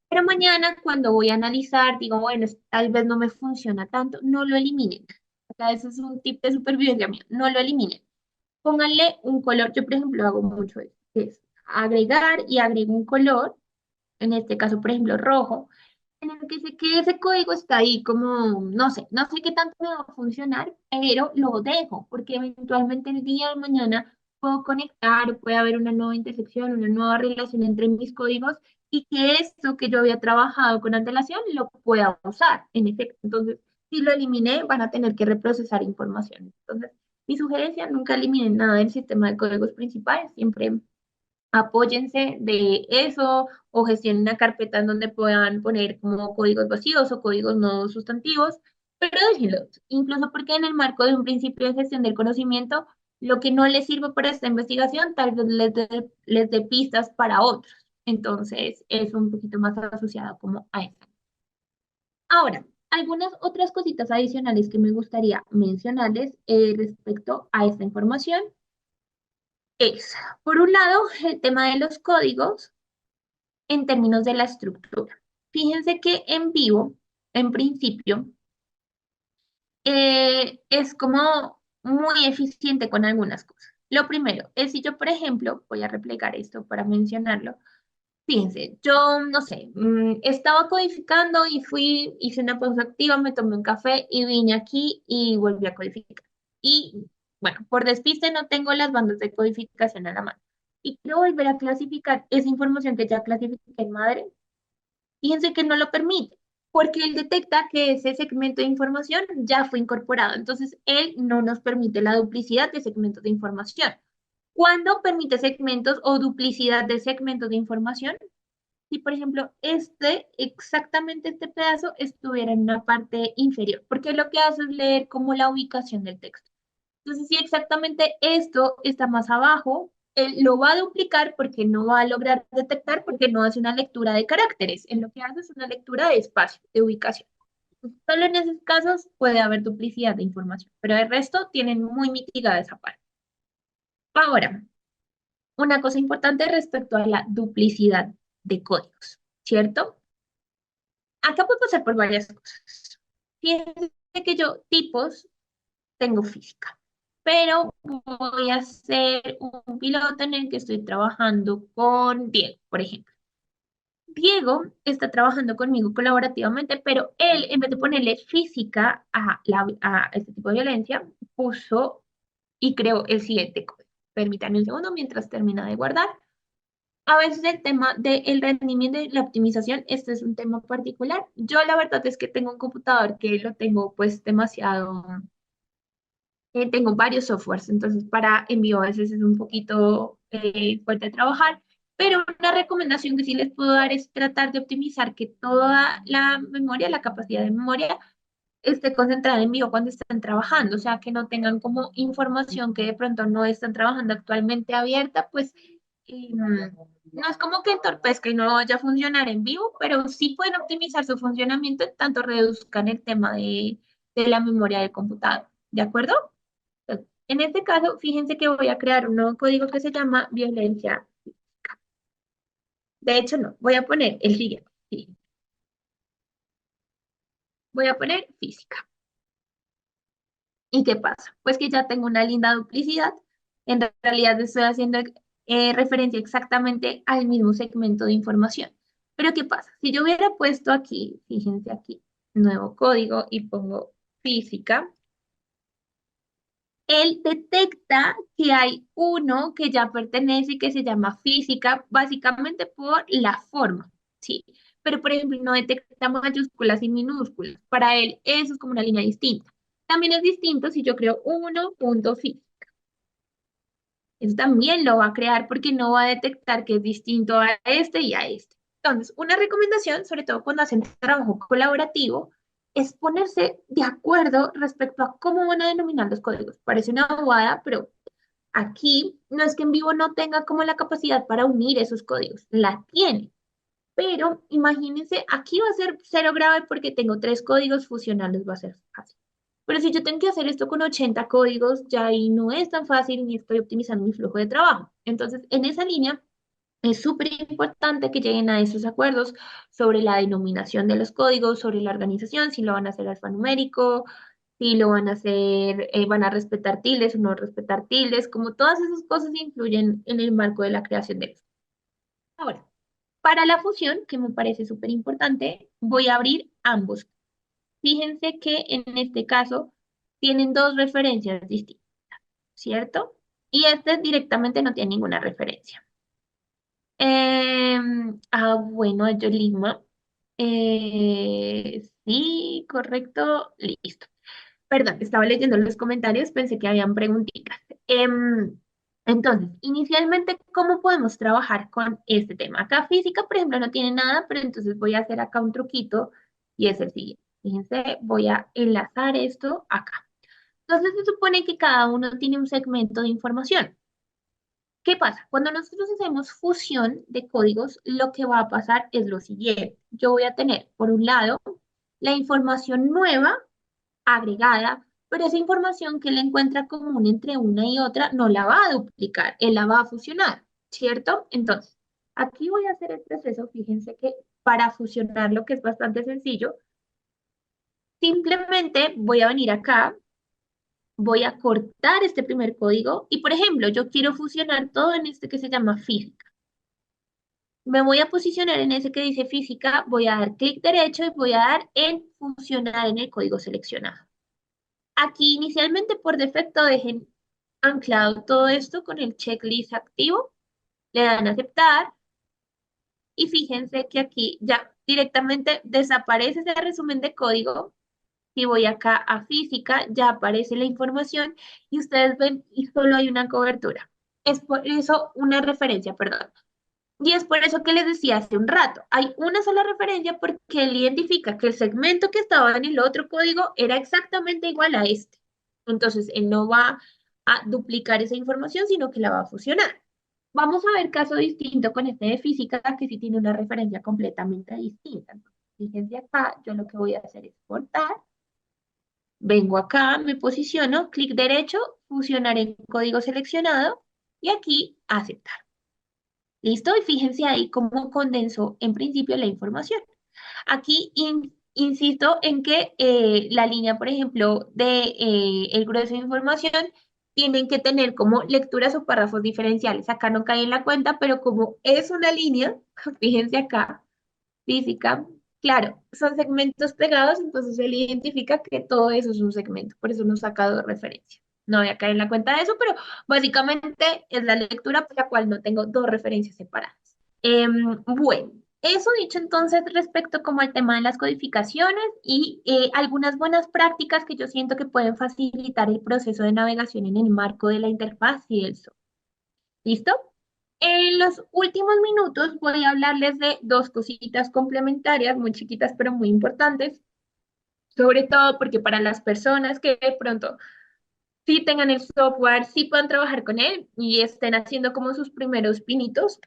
Speaker 2: pero mañana cuando voy a analizar, digo, bueno, tal vez no me funciona tanto, no lo eliminen. Acá eso es un tip de supervivencia mío, no lo eliminen. Pónganle un color, yo por ejemplo hago mucho eso, que es agregar y agrego un color, en este caso por ejemplo rojo, en el que sé que ese código está ahí como, no sé qué tanto me va a funcionar, pero lo dejo, porque eventualmente el día de mañana puedo conectar o puede haber una nueva intersección, una nueva relación entre mis códigos y que esto que yo había trabajado con antelación lo pueda usar, en efecto. Entonces, si lo eliminé, van a tener que reprocesar información. Entonces, mi sugerencia, nunca eliminen nada del sistema de códigos principales, siempre apóyense de eso o gestionen una carpeta en donde puedan poner como códigos vacíos o códigos no sustantivos, pero déjenlos, incluso porque en el marco de un principio de gestión del conocimiento, lo que no les sirve para esta investigación tal vez les dé pistas para otros. Entonces, es un poquito más asociado como a esta. Ahora, algunas otras cositas adicionales que me gustaría mencionarles respecto a esta información es, por un lado, el tema de los códigos en términos de la estructura. Fíjense que en vivo, en principio, es como muy eficiente con algunas cosas. Lo primero es si yo, por ejemplo, voy a replegar esto para mencionarlo. Fíjense, yo no sé, estaba codificando y fui, hice una pausa activa, me tomé un café y vine aquí y volví a codificar. Y bueno, por despiste no tengo las bandas de codificación a la mano. Y quiero volver a clasificar esa información que ya clasifiqué en madre. Fíjense que no lo permite, porque él detecta que ese segmento de información ya fue incorporado. Entonces, él no nos permite la duplicidad de segmentos de información. ¿Cuándo permite segmentos o duplicidad de segmentos de información? Si, por ejemplo, exactamente este pedazo estuviera en una parte inferior, porque lo que hace es leer como la ubicación del texto. Entonces, si exactamente esto está más abajo, él lo va a duplicar porque no va a lograr detectar, porque no hace una lectura de caracteres. En lo que hace es una lectura de espacio, de ubicación. Solo en esos casos puede haber duplicidad de información, pero el resto tienen muy mitigada esa parte. Ahora, una cosa importante respecto a la duplicidad de códigos, ¿cierto? Acá puedo pasar por varias cosas. Fíjense que yo tipos tengo física, pero voy a hacer un piloto en el que estoy trabajando con Diego, por ejemplo. Diego está trabajando conmigo colaborativamente, pero él, en vez de ponerle física a este tipo de violencia, puso y creó el siguiente código. Permítanme un segundo mientras termina de guardar. A veces el tema del rendimiento y la optimización, este es un tema particular. Yo la verdad es que tengo un computador que lo tengo pues demasiado, tengo varios softwares, entonces para envío a veces es un poquito fuerte de trabajar, pero una recomendación que sí les puedo dar es tratar de optimizar que toda la memoria, la capacidad de memoria, esté concentrada en vivo cuando están trabajando, o sea, que no tengan como información que de pronto no están trabajando actualmente abierta, pues no es como que entorpezca y no vaya a funcionar en vivo, pero sí pueden optimizar su funcionamiento en tanto reduzcan el tema de la memoria del computador, ¿de acuerdo? Entonces, en este caso, fíjense que voy a crear un nuevo código que se llama violencia. De hecho, no, voy a poner el siguiente. Sí, voy a poner física. ¿Y qué pasa? Pues que ya tengo una linda duplicidad. En realidad estoy haciendo referencia exactamente al mismo segmento de información. Pero ¿qué pasa? Si yo hubiera puesto aquí, fíjense aquí, nuevo código y pongo física, él detecta que hay uno que ya pertenece y que se llama física, básicamente por la forma, ¿sí? Pero, por ejemplo, no detecta mayúsculas y minúsculas. Para él, eso es como una línea distinta. También es distinto si yo creo uno punto física. Eso también lo va a crear porque no va a detectar que es distinto a este y a este. Entonces, una recomendación, sobre todo cuando hacen trabajo colaborativo, es ponerse de acuerdo respecto a cómo van a denominar los códigos. Parece una bobada, pero aquí no es que en vivo no tenga como la capacidad para unir esos códigos, la tiene. Pero imagínense, aquí va a ser cero grave porque tengo tres códigos fusionarlos, va a ser fácil. Pero si yo tengo que hacer esto con 80 códigos, ya ahí no es tan fácil ni estoy optimizando mi flujo de trabajo. Entonces, en esa línea es súper importante que lleguen a esos acuerdos sobre la denominación de los códigos, sobre la organización, si lo van a hacer alfanumérico, si lo van a hacer, van a respetar tildes o no respetar tildes, como todas esas cosas influyen en el marco de la creación de los. Ahora, para la fusión, que me parece súper importante, voy a abrir ambos. Fíjense que en este caso tienen dos referencias distintas, ¿cierto? Y este directamente no tiene ninguna referencia. Bueno, Yolima. Sí, correcto, listo. Perdón, estaba leyendo los comentarios, pensé que habían preguntitas. Entonces, inicialmente, ¿cómo podemos trabajar con este tema? Acá física, por ejemplo, no tiene nada, pero entonces voy a hacer acá un truquito y es el siguiente. Fíjense, voy a enlazar esto acá. Entonces, se supone que cada uno tiene un segmento de información. ¿Qué pasa? Cuando nosotros hacemos fusión de códigos, lo que va a pasar es lo siguiente. Yo voy a tener, por un lado, la información nueva agregada, pero esa información que él encuentra común entre una y otra no la va a duplicar, él la va a fusionar, ¿cierto? Entonces, aquí voy a hacer el proceso, fíjense que para fusionar lo que es bastante sencillo, simplemente voy a venir acá, voy a cortar este primer código y, por ejemplo, yo quiero fusionar todo en este que se llama física. Me voy a posicionar en ese que dice física, voy a dar clic derecho y voy a dar en fusionar en el código seleccionado. Aquí inicialmente por defecto dejen anclado todo esto con el checklist activo, le dan a aceptar y fíjense que aquí ya directamente desaparece ese resumen de código. Si voy acá a física, ya aparece la información y ustedes ven y solo hay una cobertura. Es por eso una referencia, perdón. Y es por eso que les decía hace un rato, hay una sola referencia porque él identifica que el segmento que estaba en el otro código era exactamente igual a este. Entonces, él no va a duplicar esa información, sino que la va a fusionar. Vamos a ver caso distinto con este de física, que sí tiene una referencia completamente distinta. Entonces, fíjense acá, yo lo que voy a hacer es cortar, vengo acá, me posiciono, clic derecho, fusionar en código seleccionado y aquí aceptar. ¿Listo? Y fíjense ahí cómo condensó en principio la información. Aquí insisto en que la línea, por ejemplo, de el grueso de información tienen que tener como lecturas o párrafos diferenciales. Acá no cae en la cuenta, pero como es una línea, fíjense acá, física, claro, son segmentos pegados, entonces él identifica que todo eso es un segmento, por eso nos saca dos referencias. No voy a caer en la cuenta de eso, pero básicamente es la lectura por la cual no tengo dos referencias separadas. Bueno, eso dicho entonces respecto como al tema de las codificaciones y algunas buenas prácticas que yo siento que pueden facilitar el proceso de navegación en el marco de la interfaz y del software. ¿Listo? En los últimos minutos voy a hablarles de dos cositas complementarias, muy chiquitas pero muy importantes, sobre todo porque para las personas que de pronto sí tengan el software, sí puedan trabajar con él y estén haciendo como sus primeros pinitos,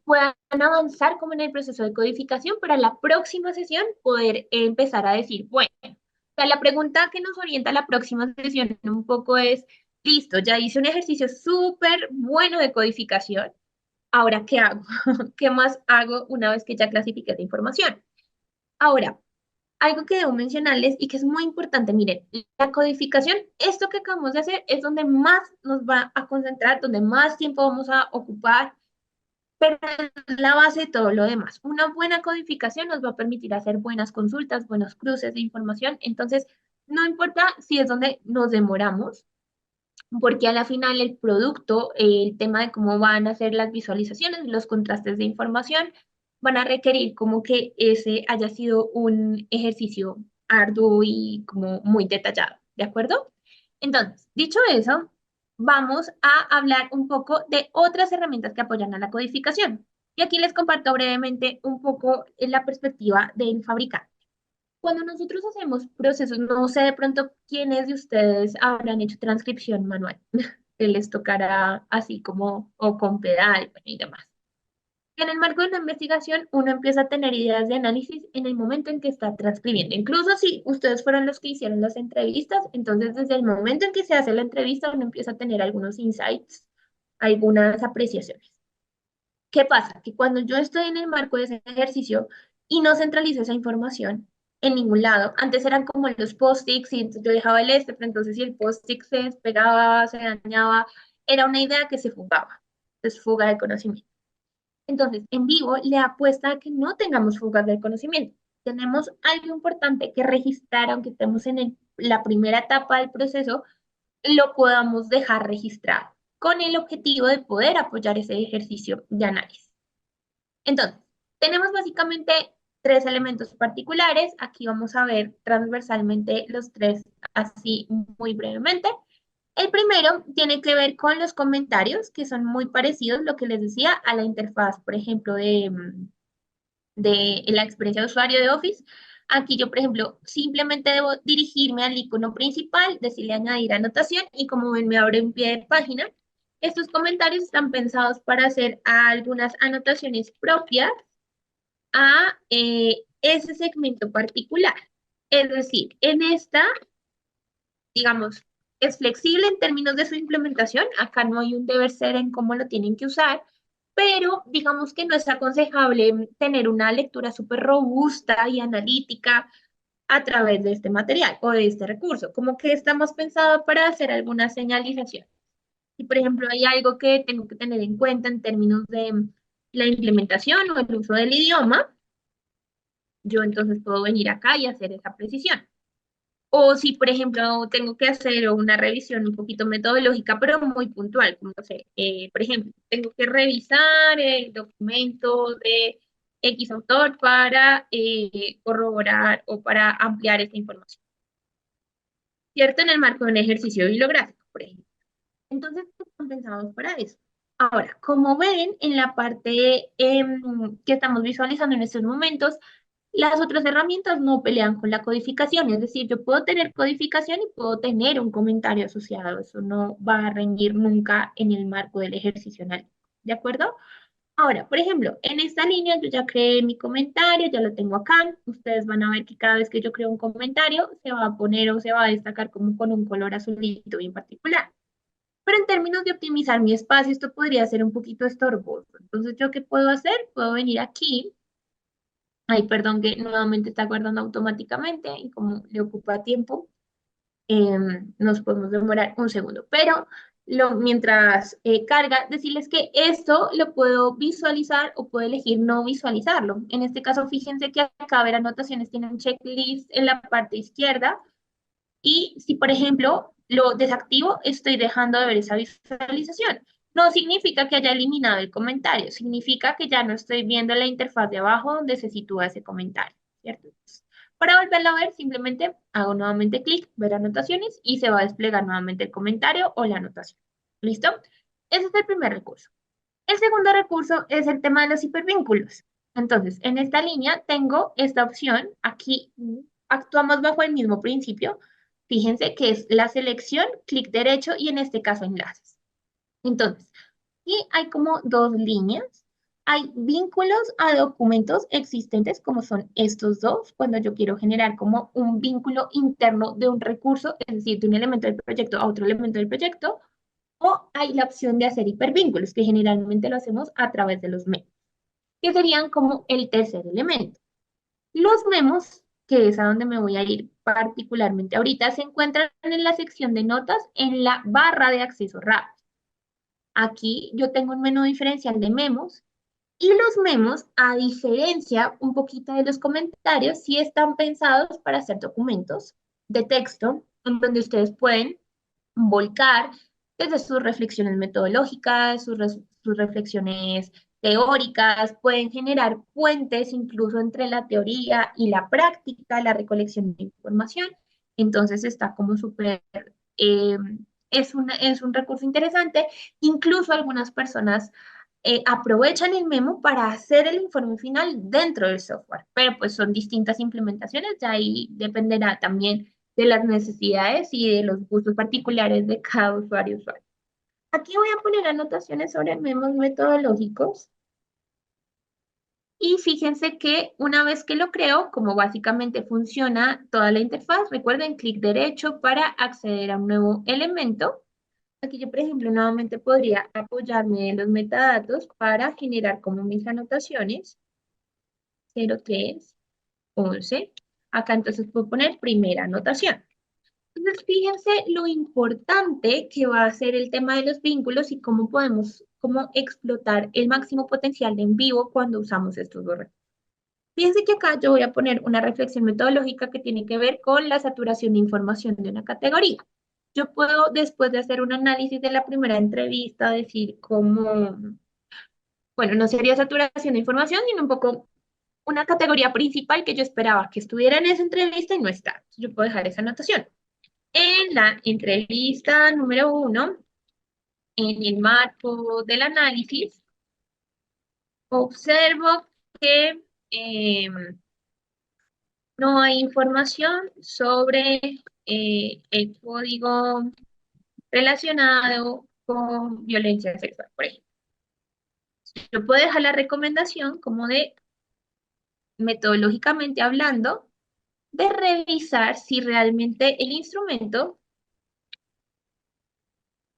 Speaker 2: puedan avanzar como en el proceso de codificación para la próxima sesión poder empezar a decir, bueno, o sea, la pregunta que nos orienta a la próxima sesión un poco es, listo, ya hice un ejercicio súper bueno de codificación, ahora, ¿qué hago? ¿Qué más hago una vez que ya clasifique esta información? Ahora, algo que debo mencionarles y que es muy importante, miren, la codificación, esto que acabamos de hacer es donde más nos va a concentrar, donde más tiempo vamos a ocupar, pero es la base de todo lo demás. Una buena codificación nos va a permitir hacer buenas consultas, buenos cruces de información. Entonces, no importa si es donde nos demoramos, porque a la final el producto, el tema de cómo van a ser las visualizaciones, los contrastes de información, van a requerir como que ese haya sido un ejercicio arduo y como muy detallado, ¿de acuerdo? Entonces, dicho eso, vamos a hablar un poco de otras herramientas que apoyan a la codificación. Y aquí les comparto brevemente un poco en la perspectiva del fabricante. Cuando nosotros hacemos procesos, no sé de pronto quiénes de ustedes habrán hecho transcripción manual, que les tocará así como o con pedal, bueno, y demás. En el marco de una investigación, uno empieza a tener ideas de análisis en el momento en que está transcribiendo. Incluso si ustedes fueron los que hicieron las entrevistas, entonces desde el momento en que se hace la entrevista, uno empieza a tener algunos insights, algunas apreciaciones. ¿Qué pasa? Que cuando yo estoy en el marco de ese ejercicio y no centralizo esa información en ningún lado, antes eran como los post-its y entonces yo dejaba el este, pero entonces si el post-it se despegaba, se dañaba, era una idea que se fugaba. Entonces, fuga de conocimiento. Entonces, en vivo le apuesta a que no tengamos fugas del conocimiento. Tenemos algo importante que registrar, aunque estemos en la primera etapa del proceso, lo podamos dejar registrado con el objetivo de poder apoyar ese ejercicio de análisis. Entonces, tenemos básicamente tres elementos particulares. Aquí vamos a ver transversalmente los tres así muy brevemente. El primero tiene que ver con los comentarios, que son muy parecidos, lo que les decía, a la interfaz, por ejemplo, de la experiencia de usuario de Office. Aquí yo, por ejemplo, simplemente debo dirigirme al icono principal, decirle añadir anotación y como ven me abre un pie de página. Estos comentarios están pensados para hacer algunas anotaciones propias a ese segmento particular. Es decir, en esta, digamos, es flexible en términos de su implementación. Acá no hay un deber ser en cómo lo tienen que usar, pero digamos que no es aconsejable tener una lectura súper robusta y analítica a través de este material o de este recurso, como que está más pensado para hacer alguna señalización. Si, por ejemplo, hay algo que tengo que tener en cuenta en términos de la implementación o el uso del idioma, yo entonces puedo venir acá y hacer esa precisión. O si, por ejemplo, tengo que hacer una revisión un poquito metodológica, pero muy puntual, como no sé, por ejemplo, tengo que revisar el documento de X autor para corroborar o para ampliar esta información, ¿cierto? En el marco de un ejercicio bibliográfico, por ejemplo. Entonces, están pensados para eso. Ahora, como ven en la parte que estamos visualizando en estos momentos, las otras herramientas no pelean con la codificación, es decir, yo puedo tener codificación y puedo tener un comentario asociado, eso no va a reñir nunca en el marco del ejercicio analítico, ¿de acuerdo? Ahora, por ejemplo, en esta línea yo ya creé mi comentario, ya lo tengo acá, ustedes van a ver que cada vez que yo creo un comentario se va a poner o se va a destacar como con un color azulito bien particular. Pero en términos de optimizar mi espacio, esto podría ser un poquito estorboso. Entonces, ¿yo qué puedo hacer? Puedo venir aquí. Ay, perdón, que nuevamente está guardando automáticamente y como le ocupa tiempo, nos podemos demorar un segundo. Pero mientras carga, decirles que esto lo puedo visualizar o puedo elegir no visualizarlo. En este caso, fíjense que acá ver anotaciones tiene un checklist en la parte izquierda y si, por ejemplo, lo desactivo, estoy dejando de ver esa visualización. No significa que haya eliminado el comentario, significa que ya no estoy viendo la interfaz de abajo donde se sitúa ese comentario, ¿cierto? Entonces, para volverlo a ver, simplemente hago nuevamente clic, ver anotaciones y se va a desplegar nuevamente el comentario o la anotación. ¿Listo? Ese es el primer recurso. El segundo recurso es el tema de los hipervínculos. Entonces, en esta línea tengo esta opción. Aquí actuamos bajo el mismo principio. Fíjense que es la selección, clic derecho y en este caso enlaces. Entonces, aquí hay como dos líneas. Hay vínculos a documentos existentes, como son estos dos, cuando yo quiero generar como un vínculo interno de un recurso, es decir, de un elemento del proyecto a otro elemento del proyecto, o hay la opción de hacer hipervínculos, que generalmente lo hacemos a través de los memos, que serían como el tercer elemento. Los memos, que es a donde me voy a ir particularmente ahorita, se encuentran en la sección de notas en la barra de acceso rápido. Aquí yo tengo un menú diferencial de memos y los memos, a diferencia un poquito de los comentarios, sí están pensados para hacer documentos de texto en donde ustedes pueden volcar desde sus reflexiones metodológicas, sus reflexiones teóricas, pueden generar puentes incluso entre la teoría y la práctica, la recolección de información. Entonces está como súper, eh, es un recurso interesante. Incluso algunas personas aprovechan el memo para hacer el informe final dentro del software, pero pues son distintas implementaciones, ya ahí dependerá también de las necesidades y de los gustos particulares de cada usuario. Aquí voy a poner anotaciones sobre memos metodológicos y fíjense que una vez que lo creo, como básicamente funciona toda la interfaz, recuerden clic derecho para acceder a un nuevo elemento. Aquí yo, por ejemplo, nuevamente podría apoyarme en los metadatos para generar como mis anotaciones. 03, 11. Acá entonces puedo poner primera anotación. Entonces, fíjense lo importante que va a ser el tema de los vínculos y cómo explotar el máximo potencial de en vivo cuando usamos estos dos recursos. Fíjense que acá yo voy a poner una reflexión metodológica que tiene que ver con la saturación de información de una categoría. Yo puedo, después de hacer un análisis de la primera entrevista, decir cómo, bueno, no sería saturación de información, sino un poco una categoría principal que yo esperaba que estuviera en esa entrevista y no está. Entonces, yo puedo dejar esa anotación. En la entrevista número 1, en el marco del análisis, observo que no hay información sobre el código relacionado con violencia sexual, por ejemplo. Yo puedo dejar la recomendación como de, metodológicamente hablando, de revisar si realmente el instrumento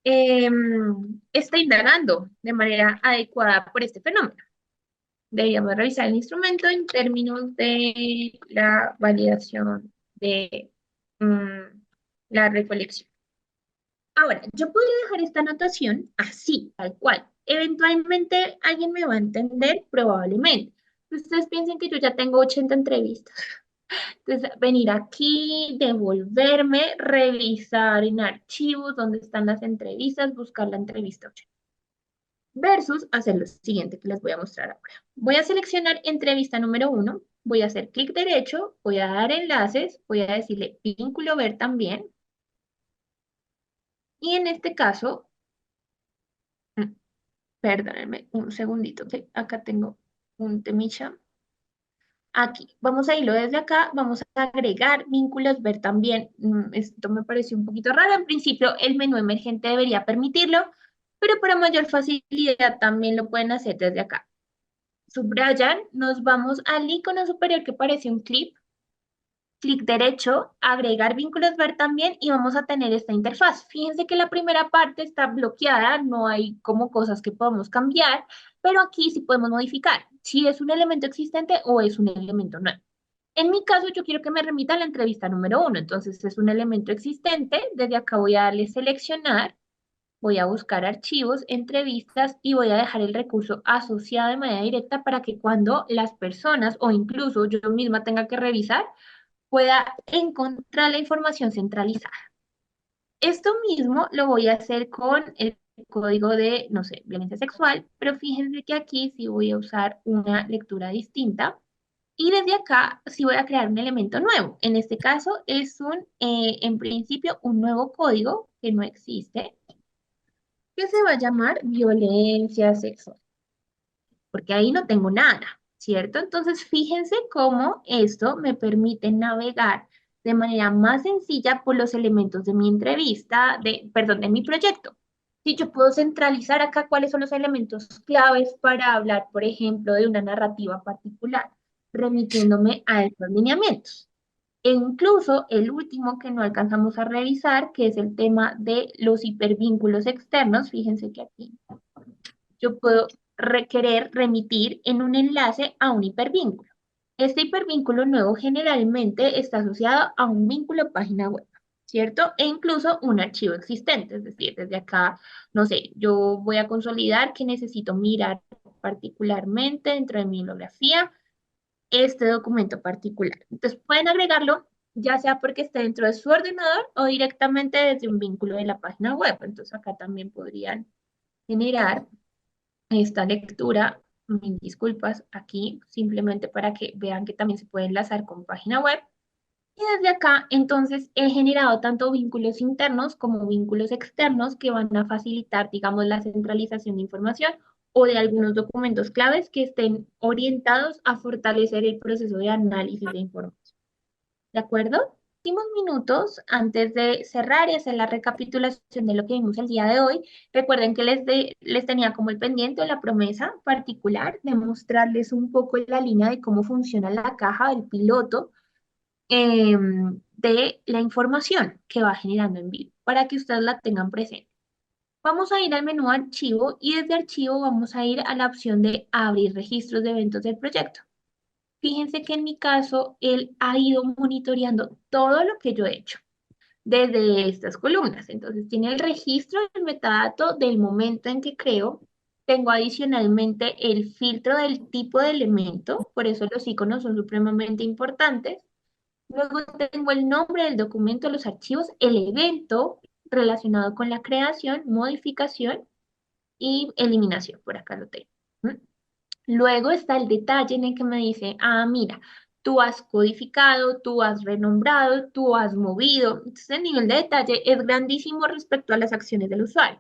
Speaker 2: está indagando de manera adecuada por este fenómeno. Deberíamos revisar el instrumento en términos de la validación de la recolección. Ahora, yo podría dejar esta anotación así, tal cual. Eventualmente alguien me va a entender, probablemente. Ustedes piensen que yo ya tengo 80 entrevistas. Entonces, venir aquí, devolverme, revisar en archivos donde están las entrevistas, buscar la entrevista 80. Versus hacer lo siguiente que les voy a mostrar ahora. Voy a seleccionar entrevista número 1, voy a hacer clic derecho, voy a dar enlaces, voy a decirle vínculo ver también. Y en este caso, mm, perdónenme un segundito, que acá tengo un temilla. Aquí, vamos a irlo desde acá, vamos a agregar vínculos, ver también, esto me pareció un poquito raro, en principio el menú emergente debería permitirlo, pero para mayor facilidad también lo pueden hacer desde acá. Subrayan, nos vamos al icono superior que parece un clip, clic derecho, agregar vínculos, ver también y vamos a tener esta interfaz. Fíjense que la primera parte está bloqueada, no hay como cosas que podamos cambiar, pero aquí sí podemos modificar si es un elemento existente o es un elemento nuevo. En mi caso, yo quiero que me remita a la entrevista número 1, entonces es un elemento existente, desde acá voy a darle seleccionar, voy a buscar archivos, entrevistas y voy a dejar el recurso asociado de manera directa para que cuando las personas o incluso yo misma tenga que revisar, pueda encontrar la información centralizada. Esto mismo lo voy a hacer con el código de, no sé, violencia sexual, pero fíjense que aquí sí voy a usar una lectura distinta. Y desde acá sí voy a crear un elemento nuevo. En este caso es en principio, un nuevo código que no existe, que se va a llamar violencia sexual, porque ahí no tengo nada, ¿cierto? Entonces, fíjense cómo esto me permite navegar de manera más sencilla por los elementos de mi entrevista, perdón, de mi proyecto. Si yo puedo centralizar acá cuáles son los elementos claves para hablar, por ejemplo, de una narrativa particular, remitiéndome a estos lineamientos. E incluso el último que no alcanzamos a revisar, que es el tema de los hipervínculos externos, fíjense que aquí yo puedo querer remitir en un enlace a un hipervínculo. Este hipervínculo nuevo generalmente está asociado a un vínculo página web, ¿cierto? E incluso un archivo existente, es decir, desde acá, no sé, yo voy a consolidar que necesito mirar particularmente dentro de mi bibliografía este documento particular. Entonces pueden agregarlo ya sea porque esté dentro de su ordenador o directamente desde un vínculo de la página web. Entonces acá también podrían generar esta lectura, mil disculpas, aquí simplemente para que vean que también se puede enlazar con página web. Y desde acá, entonces, he generado tanto vínculos internos como vínculos externos que van a facilitar, digamos, la centralización de información o de algunos documentos claves que estén orientados a fortalecer el proceso de análisis de información. ¿De acuerdo? Últimos minutos antes de cerrar y hacer la recapitulación de lo que vimos el día de hoy. Recuerden que les tenía como el pendiente o la promesa particular de mostrarles un poco la línea de cómo funciona la caja del piloto de la información que va generando en vivo para que ustedes la tengan presente. Vamos a ir al menú archivo y desde archivo vamos a ir a la opción de abrir registros de eventos del proyecto. Fíjense que en mi caso, él ha ido monitoreando todo lo que yo he hecho desde estas columnas. Entonces, tiene el registro del metadato del momento en que creo. Tengo adicionalmente el filtro del tipo de elemento, por eso los iconos son supremamente importantes. Luego tengo el nombre del documento, los archivos, el evento relacionado con la creación, modificación y eliminación. Por acá lo tengo. ¿Mm? Luego está el detalle en el que me dice, ah, mira, tú has codificado, tú has renombrado, tú has movido. Entonces el nivel de detalle es grandísimo respecto a las acciones del usuario.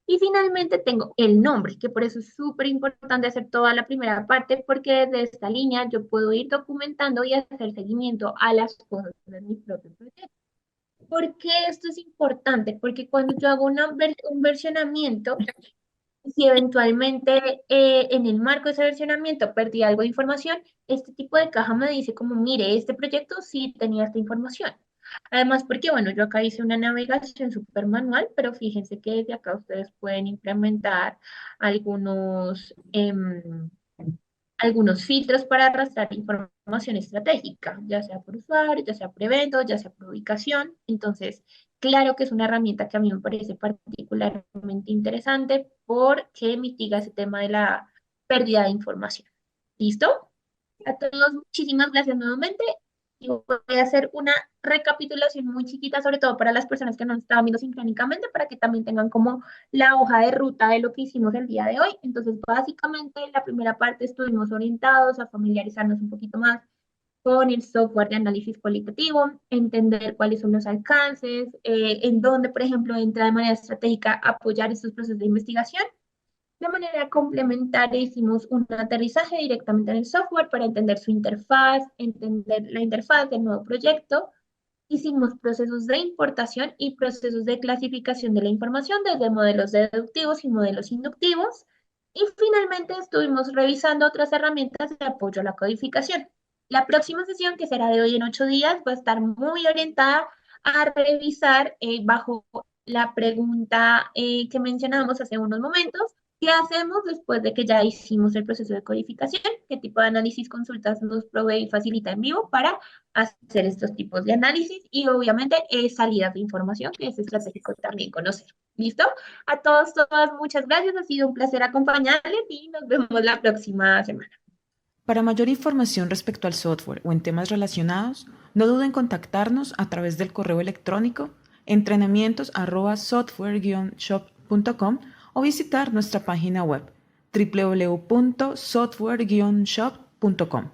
Speaker 2: Y finalmente tengo el nombre, que por eso es súper importante hacer toda la primera parte, porque desde esta línea yo puedo ir documentando y hacer seguimiento a las cosas de mi propio proyecto. ¿Por qué esto es importante? Porque cuando yo hago un versionamiento, si eventualmente en el marco de ese versionamiento perdí algo de información, este tipo de caja me dice como, mire, este proyecto sí tenía esta información. Además, porque bueno, yo acá hice una navegación súper manual, pero fíjense que desde acá ustedes pueden implementar algunos, algunos filtros para arrastrar información información estratégica, ya sea por usuario, ya sea por evento, ya sea por ubicación. Entonces, claro que es una herramienta que a mí me parece particularmente interesante porque mitiga ese tema de la pérdida de información. ¿Listo? A todos, muchísimas gracias nuevamente. Y voy a hacer una recapitulación muy chiquita, sobre todo para las personas que no estaban viendo sincrónicamente, para que también tengan como la hoja de ruta de lo que hicimos el día de hoy. Entonces, básicamente, la primera parte estuvimos orientados a familiarizarnos un poquito más con el software de análisis cualitativo, entender cuáles son los alcances, en dónde, por ejemplo, entra de manera estratégica apoyar estos procesos de investigación. De manera complementaria hicimos un aterrizaje directamente en el software para entender su interfaz, entender la interfaz del nuevo proyecto. Hicimos procesos de importación y procesos de clasificación de la información desde modelos deductivos y modelos inductivos. Y finalmente estuvimos revisando otras herramientas de apoyo a la codificación. La próxima sesión, que será de hoy en 8 días, va a estar muy orientada a revisar bajo la pregunta que mencionamos hace unos momentos. ¿Qué hacemos después de que ya hicimos el proceso de codificación? ¿Qué tipo de análisis consultas nos provee y facilita en vivo para hacer estos tipos de análisis? Y obviamente salidas de información, que es estratégico también conocer. ¿Listo? A todos, todas, muchas gracias. Ha sido un placer acompañarles y nos vemos la próxima semana.
Speaker 1: Para mayor información respecto al software o en temas relacionados, no duden en contactarnos a través del correo electrónico entrenamientos@software-shop.com o visitar nuestra página web www.software-shop.com.